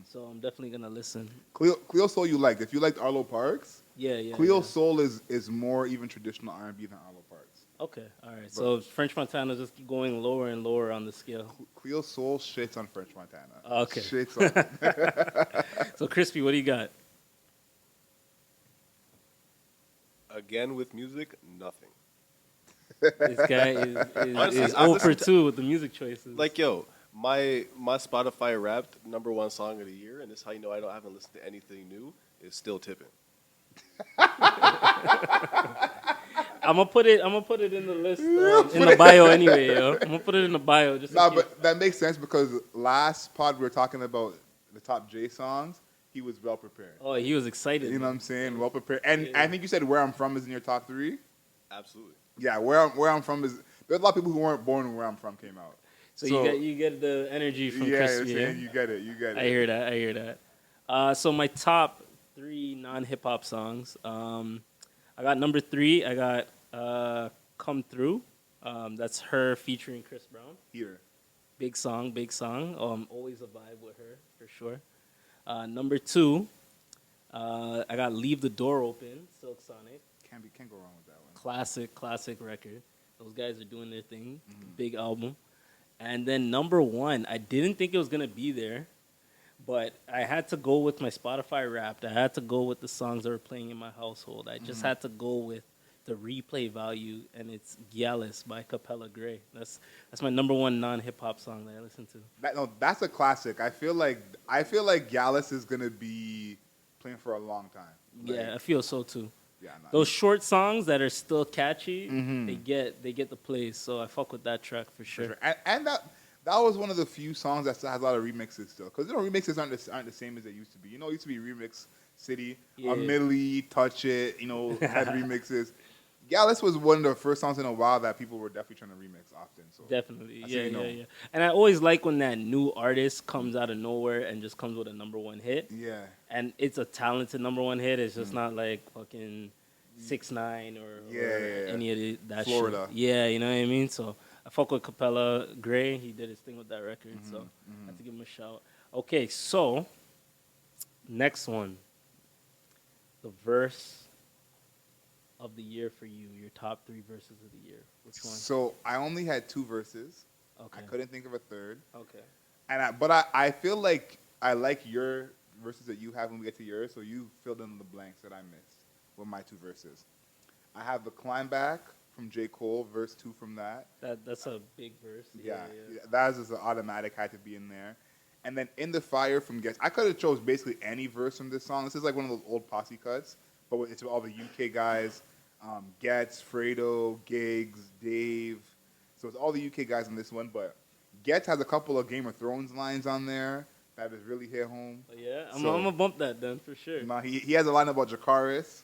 so I'm definitely gonna listen. Cleo Soul you liked. If you liked Arlo Parks, Yeah. Cleo Soul is more even traditional R&B than Arlo Parks. Okay, all right. So French Montana just keep going lower and lower on the scale. Cleo Soul shits on French Montana. Okay. Shits on. So Crispy, what do you got? Again with music, nothing. This guy is Honestly, 0 for 2 with the music choices. Like, yo, my Spotify Wrapped #1 song of the year, and this is how you know I haven't listened to anything new, is Still Tipping. I'm gonna put it in the list in the bio anyway, yo. I'm gonna put it in the bio just. Nah, in case. but that makes sense because last pod we were talking about the top J songs. He was well prepared. Oh, he was excited. You know what I'm saying? Well prepared. And I think you said Where I'm From is in your top 3. Absolutely. Yeah, Where I'm From is. There's a lot of people who weren't born when Where I'm From came out. So you get the energy from Yeah, Crispy. Yeah, you get it. You get it. I hear that. So my top 3 non-hip hop songs. I got number 3. I got "Come Through." That's her featuring Chris Brown. Here. Big song. Always a vibe with her for sure. Number 2, I got "Leave the Door Open." Silk Sonic. Can't go wrong with that one. Classic record. Those guys are doing their thing. Big album. And then number 1, I didn't think it was gonna be there, but I had to go with my Spotify Wrapped. I had to go with the songs that were playing in my household. I just had to go with the replay value, and it's "Gyalis" by Capella Gray. That's my number 1 non-hip hop song that I listen to. That's a classic. I feel like Gallus is gonna be playing for a long time. Like, Yeah, I feel so too. yeah. Nah, Those short songs that are still catchy, they get the plays. So I fuck with that track for sure. for sure. And that was one of the few songs that still has a lot of remixes still. Because remixes aren't the same as they used to be. It used to be Remix City, Yeah. Millie, Touch It. Had remixes. Gallus was one of the first songs in a while that people were definitely trying to remix often. So Definitely, I see, yeah. And I always like when that new artist comes out of nowhere and just comes with a number 1 hit. yeah. And it's a talented number 1 hit. It's just not like fucking 6ix9ine or Yeah. any of that Florida. shit. Yeah, you know what I mean? So I fuck with Capella Gray. He did his thing with that record. So I have to give him a shout. Okay, so next one. The verse of the year for you. Your top 3 verses of the year. Which one? So I only had 2 verses. Okay. I couldn't think of a third. Okay. But I feel like I like your verses that you have when we get to yours, so you filled in the blanks that I missed with my 2 verses. I have the Climb Back from J. Cole, verse 2 from that. That's a big verse. Yeah. That is just an automatic, had to be in there. And then In the Fire from Guess. I could have chose basically any verse from this song. This is like one of those old posse cuts, but it's all the UK guys. Getz, Fredo, Giggs, Dave. So it's all the UK guys in this one, but Getz has a couple of Game of Thrones lines on there that has really hit home. Yeah, I'm So- gonna bump that then for sure. Nah, he has a line about Jakaris.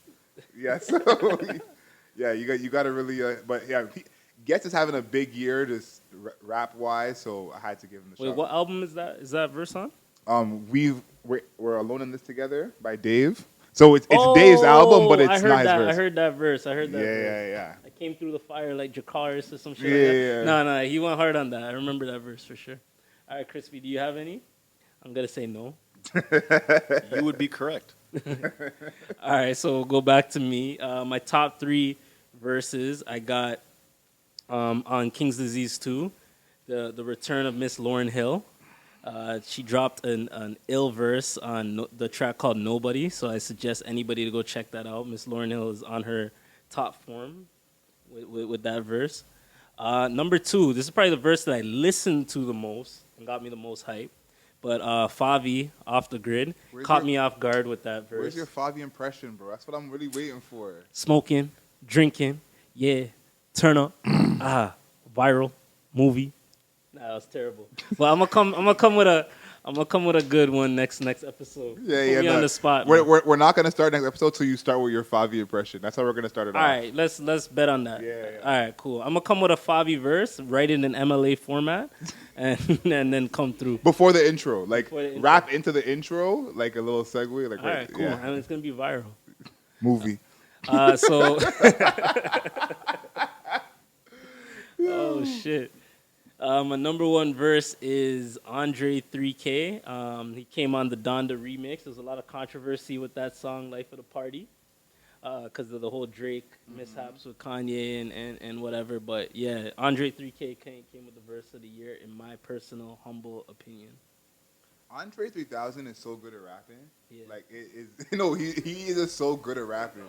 Yeah, so yeah, you got to really. But yeah, Getz is having a big year, just rap wise. So I had to give him the Wait, shot. what album is that? Is that verse on? We're Alone in This Together by Dave. So it's Dave's album, but it's I heard not his that. verse. I heard that verse. I heard that. verse. Yeah. I came through the fire like Jakaris or some shit. Yeah, like that. yeah. No, he went hard on that. I remember that verse for sure. All right, Crispy, do you have any? I'm gonna say no. You would be correct. All right, so we'll go back to me. My top 3 verses I got on King's Disease 2, the return of Miss Lauryn Hill. She dropped an ill verse on the track called Nobody, so I suggest anybody to go check that out. Miss Lauryn Hill is on her top form with that verse. Number 2, this is probably the verse that I listened to the most and got me the most hype. But Favi, Off the Grid, caught me off guard with that verse. Where's your Favi impression, bro? That's what I'm really waiting for. Smoking, drinking, yeah, turn up, viral, movie. Nah, that was terrible. But I'm gonna come with I'm gonna come with a good one next episode. Yeah, Put yeah. me No. on the spot. We're, man. we're not gonna start next episode till you start with your Favi impression. That's how we're gonna start it All off. right, let's bet on that. Yeah, yeah. All right, cool. I'm gonna come with a Favi verse, write it in MLA format, and and then come through. Before the intro, like Before the intro. rap into the intro, like a little segue, like All right, cool. yeah. And it's gonna be viral. Movie. So, oh shit. My number one verse is Andre 3K. He came on the Donda remix. There's a lot of controversy with that song, Life of the Party, because of the whole Drake mishaps with Kanye and whatever. But yeah, Andre 3K came with the verse of the year, in my personal, humble opinion. Andre 3000 is so good at rapping. Yeah. Like it is, he is just so good at rapping.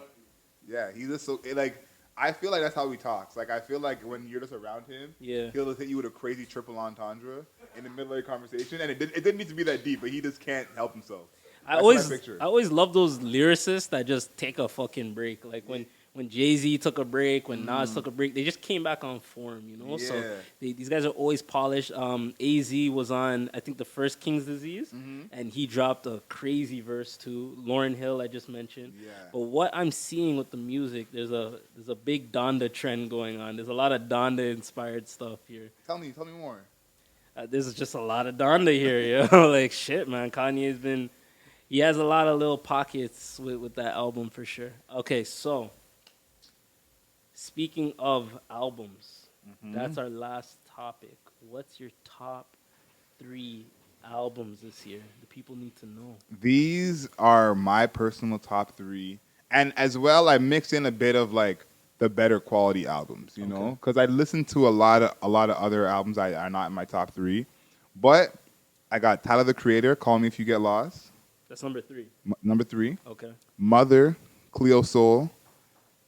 Yeah, he's just so like. I feel like that's how he talks. Like I feel like when you're just around him, Yeah. he'll just hit you with a crazy triple entendre in the middle of your conversation, and it didn't need to be that deep, but he just can't help himself. I That's always my picture. I always love those lyricists that just take a fucking break. Like when Jay-Z took a break, when Nas took a break, they just came back on form, you know? So Yeah. these guys are always polished. AZ was on, I think, the first King's Disease, and he dropped a crazy verse too. Lauryn Hill, I just mentioned. Yeah. But what I'm seeing with the music, there's a big Donda trend going on. There's a lot of Donda-inspired stuff here. Tell me more. There's just a lot of Donda here, yo. Like, shit, man. He has a lot of little pockets with that album for sure. Okay, so speaking of albums, that's our last topic. What's your top 3 albums this year? The people need to know. These are my personal top 3, and as well, I mixed in a bit of like the better quality albums, you know, because I listened to a lot of other albums that are not in my top 3, but I got Tyler the Creator, Call Me If You Get Lost. That's number 3. Number 3, Okay. Mother, Cleo Soul,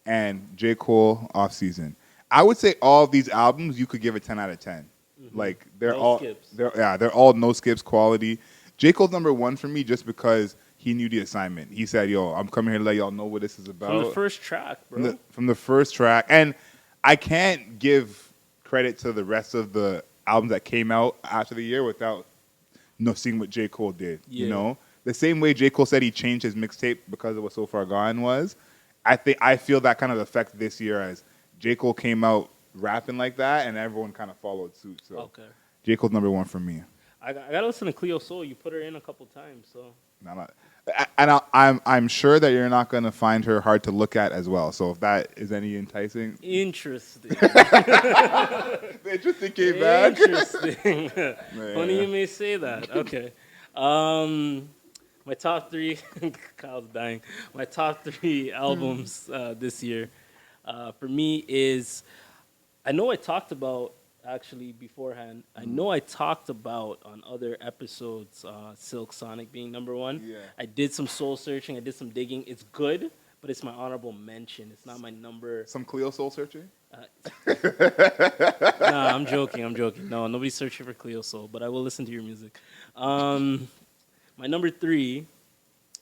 and J. Cole, Off Season. I would say all of these albums you could give a 10 out of 10. Like they're No all skips. they're all no skips quality. J. Cole's number 1 for me just because he knew the assignment. He said, "Yo, I'm coming here to let y'all know what this is about." From the first track, bro. From the first track, and I can't give credit to the rest of the albums that came out after the year without seeing what J. Cole did. Yeah. You know, the same way J. Cole said he changed his mixtape because of what So Far Gone was. I feel that kind of effect this year as J. Cole came out rapping like that, and everyone kind of followed suit. So Okay. J. Cole's number 1 for me. I gotta listen to Cleo Soul. You put her in a couple times, so. And I'm sure that you're not going to find her hard to look at as well. So if that is any enticing, Interesting. the interesting came back. Interesting. Funny you may say that. Okay. My top 3, Kyle's dying. My top 3 albums this year for me is, I know I talked about, actually beforehand, I know I talked about on other episodes Silk Sonic being number 1. Yeah. I did some soul searching. I did some digging. It's good, but it's my honorable mention. It's not my number. Some Cleo soul searching? Nah, I'm joking. No, nobody's searching for Cleo Soul, but I will listen to your music. My number 3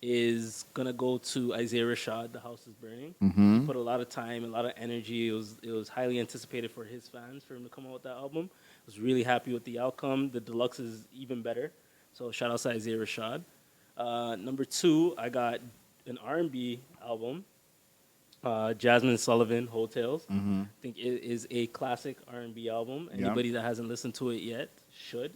is gonna go to Isaiah Rashad, The House is Burning. He put a lot of time, a lot of energy. It was highly anticipated for his fans for him to come out with that album. I was really happy with the outcome. The deluxe is even better. So shout out to Isaiah Rashad. Number 2, I got an R&B album. Jasmine Sullivan, Hotels. I think it is a classic R&B album. Anybody that hasn't listened to it yet should.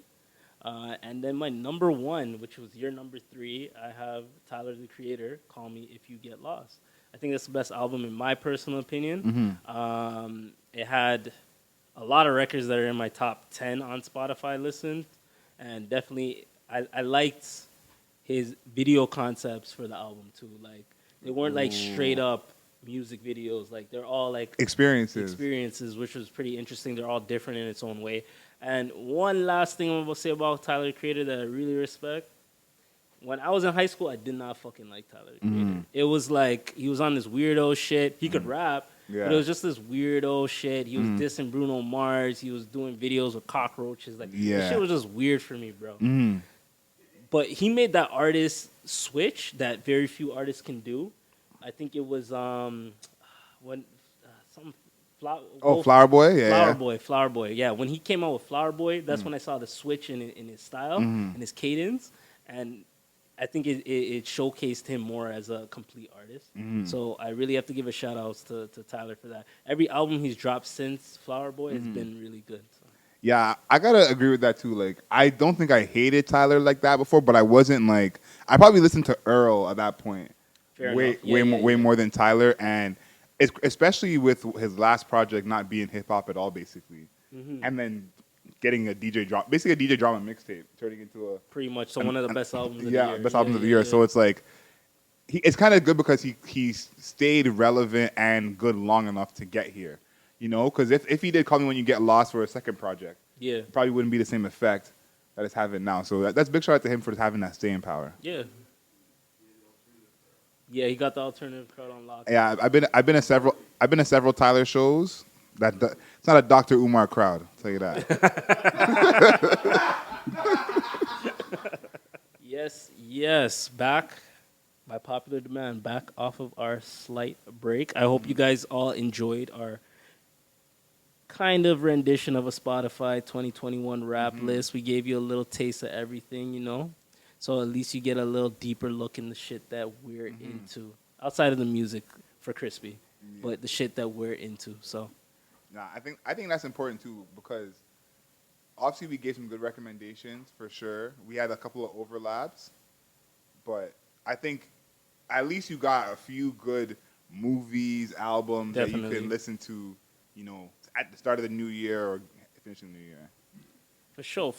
And then my number 1, which was your number 3, I have Tyler the Creator, Call Me If You Get Lost. I think that's the best album in my personal opinion. It had a lot of records that are in my top 10 on Spotify listened, and definitely I liked his video concepts for the album too. Like they weren't like straight up music videos. Like they're all like experiences, which was pretty interesting. They're all different in its own way. And one last thing I'm going to say about Tyler, the Creator, that I really respect. When I was in high school, I did not fucking like Tyler, the Creator. It was like he was on this weirdo shit. He could rap, but it was just this weirdo shit. He was dissing Bruno Mars. He was doing videos with cockroaches. Like this shit was just weird for me, bro. But he made that artist switch that very few artists can do. I think it was when some Flower Boy, yeah. Flower Boy. Yeah, when he came out with Flower Boy, that's when I saw the switch in his style and his cadence, and I think it showcased him more as a complete artist. So I really have to give a shout out to Tyler for that. Every album he's dropped since Flower Boy has been really good. So. Yeah, I gotta agree with that too. Like, I don't think I hated Tyler like that before, but I wasn't like, I probably listened to Earl at that point Fair way enough. Yeah, way more than Tyler, and especially with his last project not being hip hop at all, basically, and then getting a DJ drop, basically a DJ drama mixtape, turning into a Pretty much. So one of the best albums of the yeah, year. best album of the year. So it's like, it's kind of good because he stayed relevant and good long enough to get here. You know, because if he did Call Me When You Get Lost for a second project, it probably wouldn't be the same effect that it's having now. So that's big shout out to him for having that staying power. Yeah. Yeah, he got the alternative crowd on lock. Yeah, I've been to several Tyler shows. It's not a Dr. Umar crowd, I'll tell you that. Yes. Back by popular demand, back off of our slight break. I hope you guys all enjoyed our kind of rendition of a Spotify 2021 rap list. We gave you a little taste of everything, you know. So at least you get a little deeper look in the shit that we're into. Outside of the music for Crispy. But the shit that we're into. So Nah, I think that's important too, because obviously we gave some good recommendations for sure. We had a couple of overlaps, but I think at least you got a few good movies, albums that you can listen to, you know, at the start of the new year or finishing the new year. For sure.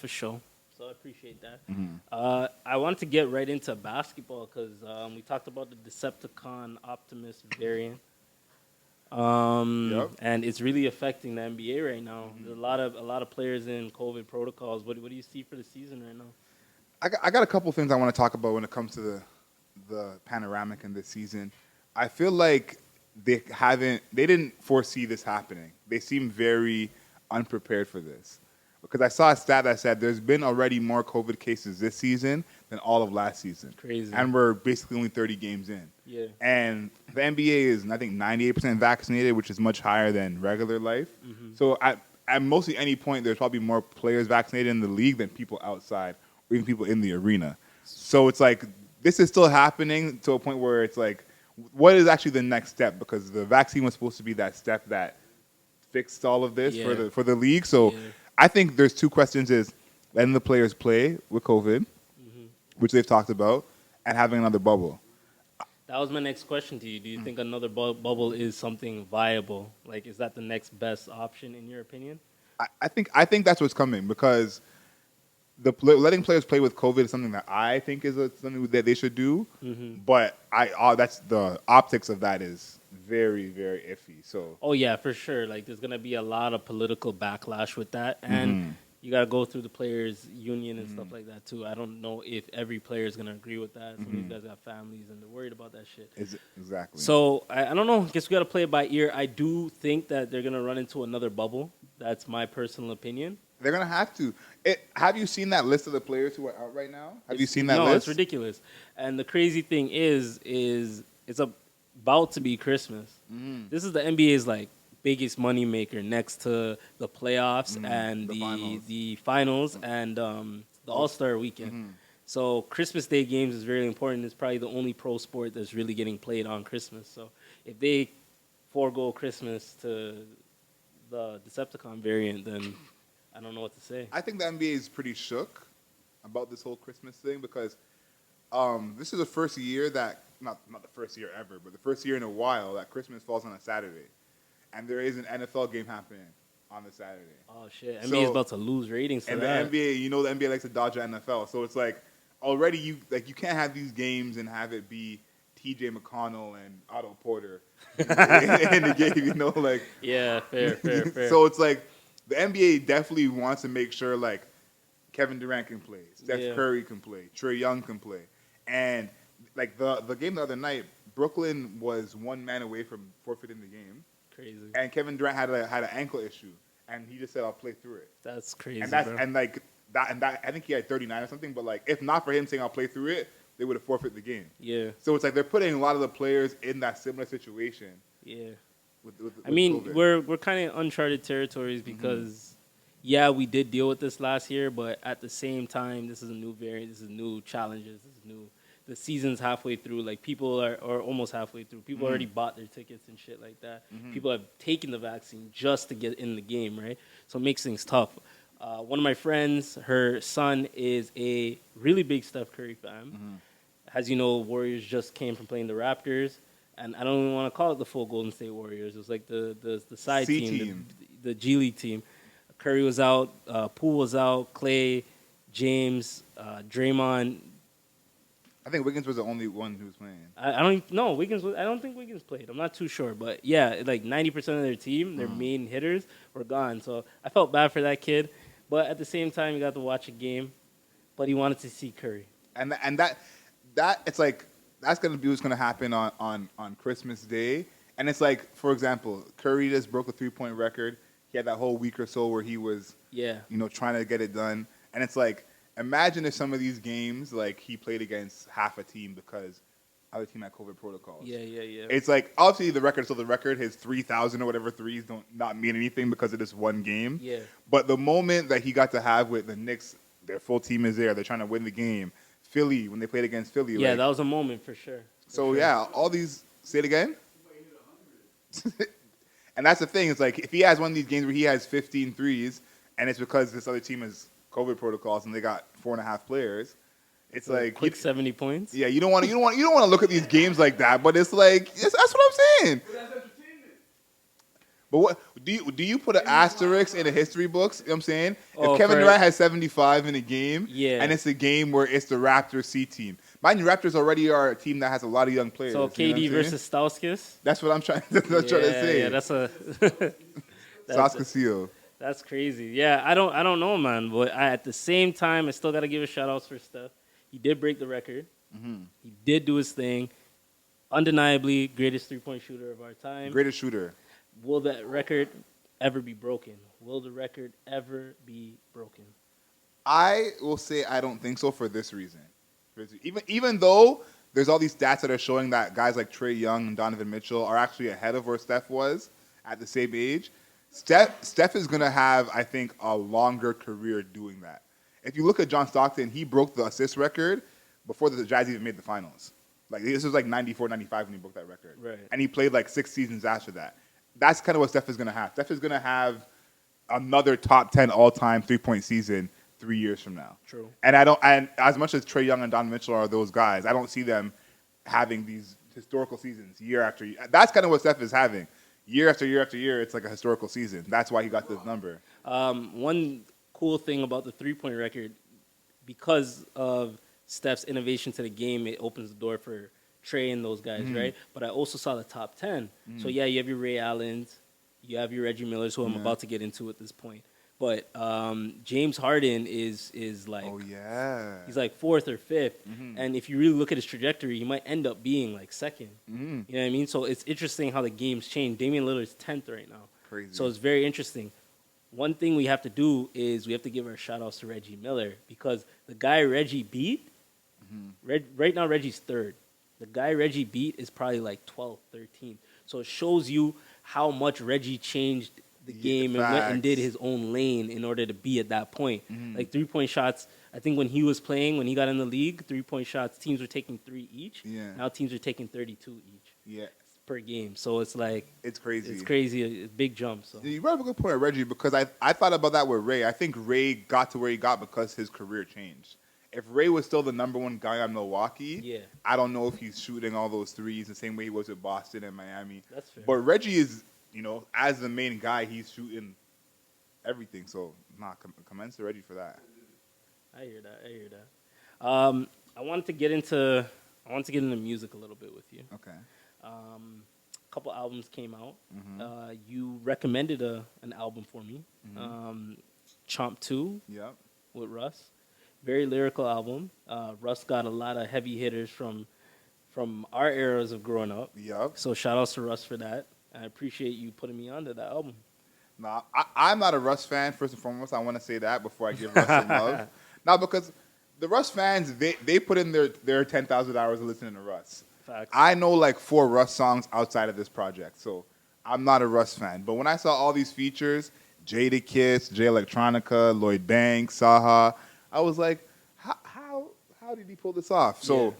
So I appreciate that. I wanted to get right into basketball because we talked about the Decepticon Optimus variant. And it's really affecting the NBA right now. There's a lot of players in COVID protocols. What do you see for the season right now? I got a couple things I want to talk about when it comes to the panoramic in this season. I feel like they didn't foresee this happening. They seem very unprepared for this. Because I saw a stat that said there's been already more COVID cases this season than all of last season. Crazy. And we're basically only 30 games in. Yeah. And the NBA is, I think, 98% vaccinated, which is much higher than regular life. So at mostly any point, there's probably more players vaccinated in the league than people outside or even people in the arena. So it's like, this is still happening to a point where it's like, what is actually the next step? Because the vaccine was supposed to be that step that fixed all of this for the league. So I think there's two questions: is letting the players play with COVID, which they've talked about, and having another bubble. That was my next question to you. Do you think another bubble is something viable? Like, is that the next best option in your opinion? I think that's what's coming, because letting players play with COVID is something that I think is something that they should do. But that's the optics of that is very, very iffy. So oh yeah, for sure. Like, there's gonna be a lot of political backlash with that, and you gotta go through the players' union and stuff like that too. I don't know if every player is gonna agree with that. Some of you guys got families and they're worried about that shit. Exactly. So I don't know. I guess we gotta play it by ear. I do think that they're gonna run into another bubble. That's my personal opinion. They're gonna have to. Have you seen that list of the players who are out right now? Have you seen that list? No, it's ridiculous. And the crazy thing is it's about to be Christmas. This is the NBA's like biggest money maker next to the playoffs and the finals and the All-Star weekend. So Christmas Day games is very important. It's probably the only pro sport that's really getting played on Christmas. So if they forego Christmas to the Decepticon variant, then I don't know what to say. I think the NBA is pretty shook about this whole Christmas thing, because this is the first year that, not the first year ever, but the first year in a while that Christmas falls on a Saturday. And there is an NFL game happening on the Saturday. Oh, shit. NBA is about to lose ratings for that. And the NBA, you know, the NBA likes to dodge the NFL. So it's like, already you can't have these games and have it be T.J. McConnell and Otto Porter in the game, you know? Like, yeah, fair. So it's like, the NBA definitely wants to make sure, like, Kevin Durant can play, Steph Curry can play, Trae Young can play. And, like, the game the other night, Brooklyn was one man away from forfeiting the game. Crazy. And Kevin Durant had an ankle issue, and he just said, "I'll play through it." That's crazy, and bro. I think he had 39 or something. But like, if not for him saying, "I'll play through it," they would have forfeited the game. Yeah. So it's like they're putting a lot of the players in that similar situation. Yeah. I mean, COVID. we're kind of uncharted territories because, yeah, we did deal with this last year, but at the same time, this is a new variant. This is new challenges. This is new. The season's halfway through. Like people are almost halfway through. People already bought their tickets and shit like that. People have taken the vaccine just to get in the game, right? So it makes things tough. One of my friends, her son is a really big Steph Curry fan. As you know, Warriors just came from playing the Raptors, and I don't even want to call it the full Golden State Warriors. It was like the side C team, team. the G League team. Curry was out, Poole was out, Clay, James, Draymond. I think Wiggins was the only one who was playing. I don't know Wiggins. I don't think Wiggins played. I'm not too sure, but yeah, like 90% of their team, their main hitters, were gone. So I felt bad for that kid, but at the same time, he got to watch a game, but he wanted to see Curry. And that it's like that's gonna be what's gonna happen on Christmas Day. And it's like, for example, Curry just broke a 3-point record. He had that whole week or so where he was trying to get it done. And it's like, imagine if some of these games, like, he played against half a team because other team had COVID protocols. Yeah. It's like, obviously the record's still the record. His 3,000 or whatever threes don't not mean anything because of this one game. Yeah. But the moment that he got to have with the Knicks, their full team is there. They're trying to win the game. Philly, when they played against Philly. Yeah, like, that was a moment for sure. all these, say it again? And that's the thing. It's like, if he has one of these games where he has 15 threes, and it's because this other team has COVID protocols and they got 4.5 players, it's like Quick 70 points. Yeah, you don't want to look at these games like that. But it's like that's what I'm saying. But what do you put an asterisk in the history books? You know what I'm saying? If Kevin Durant has 75 in a game, and it's a game where it's the Raptors C team. Mind you, Raptors already are a team that has a lot of young players. So KD versus Stauskas? That's what I'm trying to say. Yeah, that's a Stauskas. That's crazy. Yeah, I don't know, man. But at the same time, I still got to give a shout-out for Steph. He did break the record. He did do his thing. Undeniably, greatest three-point shooter of our time. Greatest shooter. Will that record ever be broken? Will the record ever be broken? I will say I don't think so for this reason. Even though there's all these stats that are showing that guys like Trae Young and Donovan Mitchell are actually ahead of where Steph was at the same age, Steph is going to have, I think, a longer career doing that. If you look at John Stockton, he broke the assist record before the Jazz even made the finals. Like, this was like 94, 95 when he broke that record. Right. And he played like 6 seasons after that. That's kind of what Steph is going to have. Steph is going to have another top 10 all-time three-point season 3 years from now. True. And as much as Trae Young and Donovan Mitchell are those guys, I don't see them having these historical seasons year after year. That's kind of what Steph is having. Year after year after year, it's like a historical season. That's why he got this number. One cool thing about the three-point record, because of Steph's innovation to the game, it opens the door for Trae and those guys, right? But I also saw the top 10. So, yeah, you have your Ray Allens, you have your Reggie Millers, who I'm about to get into at this point. But James Harden is like, he's like 4th or 5th. And if you really look at his trajectory, he might end up being like 2nd. You know what I mean? So it's interesting how the game's changed. Damian Lillard's 10th right now. Crazy. So it's very interesting. One thing we have to do is we have to give our shout-outs to Reggie Miller, because the guy Reggie beat, right now Reggie's 3rd. The guy Reggie beat is probably like 12th, 13th. So it shows you how much Reggie changed the game and went and did his own lane in order to be at that point. Like three-point shots, I think when he was playing, when he got in the league, three-point shots, teams were taking 3 each. Now teams are taking 32 each per game. So it's like... It's crazy. It's crazy. A big jump. So You brought up a good point, Reggie, because I thought about that with Ray. I think Ray got to where he got because his career changed. If Ray was still the number one guy on Milwaukee, I don't know if he's shooting all those threes the same way he was with Boston and Miami. That's fair. But Reggie is, as the main guy, he's shooting everything. So, commend to Reggie for that. I hear that. I wanted to get into music a little bit with you. Okay. A couple albums came out. You recommended an album for me, Chomp 2 with Russ. Very lyrical album. Russ got a lot of heavy hitters from our eras of growing up. So shout outs to Russ for that. I appreciate you putting me onto that album. Nah, I'm not a Russ fan, first and foremost. I want to say that before I give Russ some love. Now, because the Russ fans, they put in their 10,000 hours of listening to Russ. Facts. I know like 4 Russ songs outside of this project. So I'm not a Russ fan. But when I saw all these features, Jadakiss, Jay Electronica, Lloyd Banks, Saha, I was like, how did he pull this off? So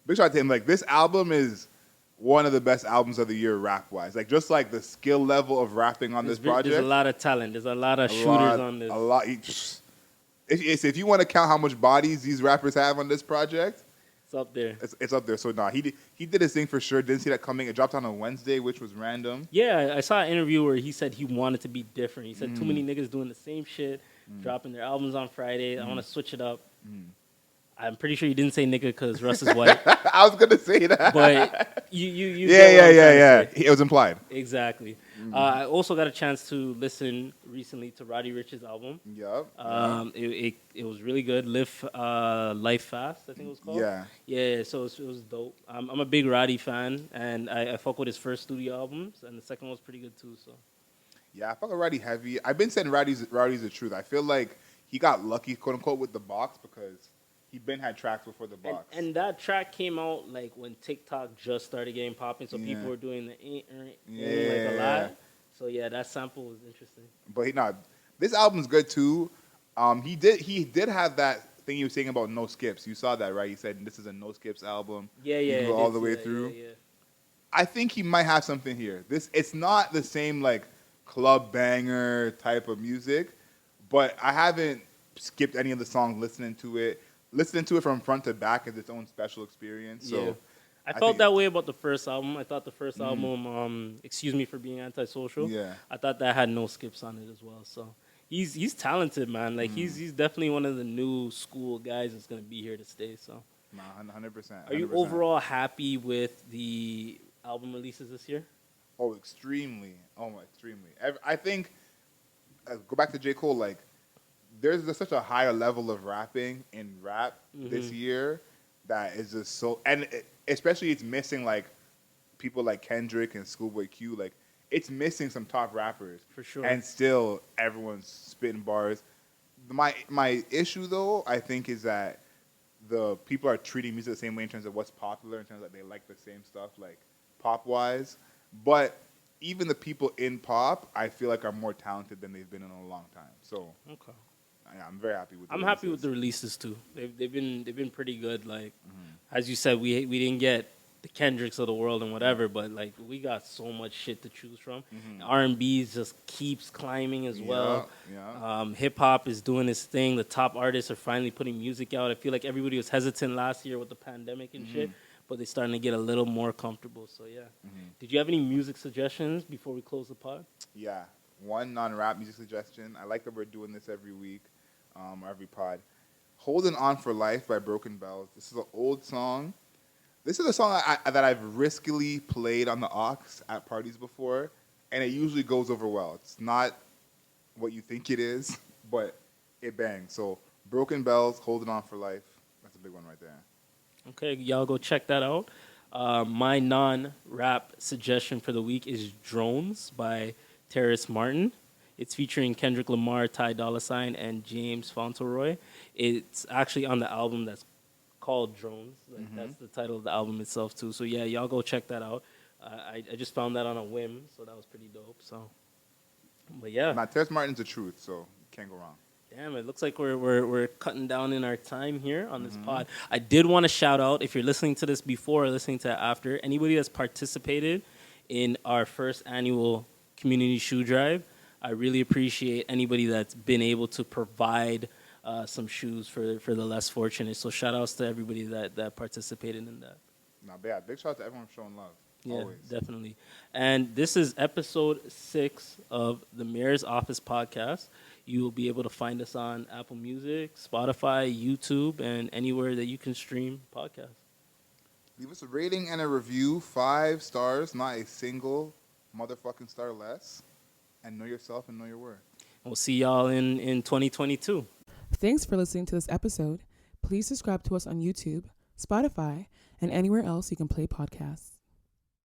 big shout out to him. Like, this album is one of the best albums of the year rap-wise. Like, just like the skill level of rapping on this project. There's a lot of talent. There's a lot of shooters on this. A lot. If you want to count how much bodies these rappers have on this project, It's up there. it's up there. So, he did his thing for sure. Didn't see that coming. It dropped on a Wednesday, which was random. Yeah, I saw an interview where he said he wanted to be different. He said too many niggas doing the same shit, dropping their albums on Friday. I want to switch it up. I'm pretty sure you didn't say nigga because Russ is white. I was gonna say that, but you yeah. It was implied. Exactly. I also got a chance to listen recently to Roddy Rich's album. Yep. It was really good. Life Fast, I think it was called. Yeah. So it was dope. I'm a big Roddy fan, and I fuck with his first studio albums, and the second one was pretty good too. So. Yeah, I fuck with Roddy heavy. I've been saying Roddy's the truth. I feel like he got lucky, quote unquote, with the box because he been had tracks before the box. And that track came out like when TikTok just started getting popping, so people were doing the like a lot. So yeah, that sample was interesting. But this album's good too. He did have that thing he was saying about no skips. You saw that, right? He said this is a no skips album. Yeah. You go all the way through. Yeah. I think he might have something here. It's not the same like club banger type of music, but I haven't skipped any of the songs listening to it. Listening to it from front to back is its own special experience. So I felt that way about the first album. I thought the first album, Excuse Me for Being Antisocial. Yeah. I thought that had no skips on it as well. So he's talented, man. Like he's definitely one of the new school guys that's gonna be here to stay. So 100%. Are you overall happy with the album releases this year? Oh, extremely. Extremely. I think go back to J. Cole. Like, there's such a higher level of rapping in rap this year that is just so, and especially it's missing like people like Kendrick and Schoolboy Q. Like, it's missing some top rappers for sure, and still everyone's spitting bars. My issue though, I think, is that the people are treating music the same way in terms of what's popular, in terms of they like the same stuff, like pop wise. But even the people in pop, I feel like, are more talented than they've been in a long time. So okay. I'm very happy with. I'm happy with the releases too. They've been pretty good. Like as you said, we didn't get the Kendricks of the world and whatever, but like we got so much shit to choose from. R&B just keeps climbing as well. Hip hop is doing its thing. The top artists are finally putting music out. I feel like everybody was hesitant last year with the pandemic and shit, but they're starting to get a little more comfortable. So yeah. Did you have any music suggestions before we close the pod? Yeah, one non-rap music suggestion. I like that we're doing this every week. Every pod. Holding On for Life by Broken Bells. This is an old song. This is a song that I've riskily played on the aux at parties before, and it usually goes over well. It's not what you think it is, but it bangs. So Broken Bells, Holding On for Life. That's a big one right there. Okay, y'all go check that out. My non-rap suggestion for the week is Drones by Terrace Martin. It's featuring Kendrick Lamar, Ty Dolla $ign, and James Fauntleroy. It's actually on the album that's called Drones. Like, that's the title of the album itself, too. So, yeah, y'all go check that out. I just found that on a whim, so that was pretty dope. So, but, yeah. Now, Terrace Martin's the truth, so you can't go wrong. Damn, it looks like we're cutting down in our time here on this pod. I did want to shout out, if you're listening to this before or listening to it after, anybody that's participated in our first annual community shoe drive. I really appreciate anybody that's been able to provide some shoes for the less fortunate. So shout outs to everybody that participated in that. Not bad. Big shout out to everyone showing love. Yeah, always. Definitely. And this is episode 6 of the Mayor's Office podcast. You will be able to find us on Apple Music, Spotify, YouTube, and anywhere that you can stream podcasts. Leave us a rating and a review. 5 stars, not a single motherfucking star less. And know yourself and know your worth. We'll see y'all in 2022. Thanks for listening to this episode. Please subscribe to us on YouTube, Spotify, and anywhere else you can play podcasts.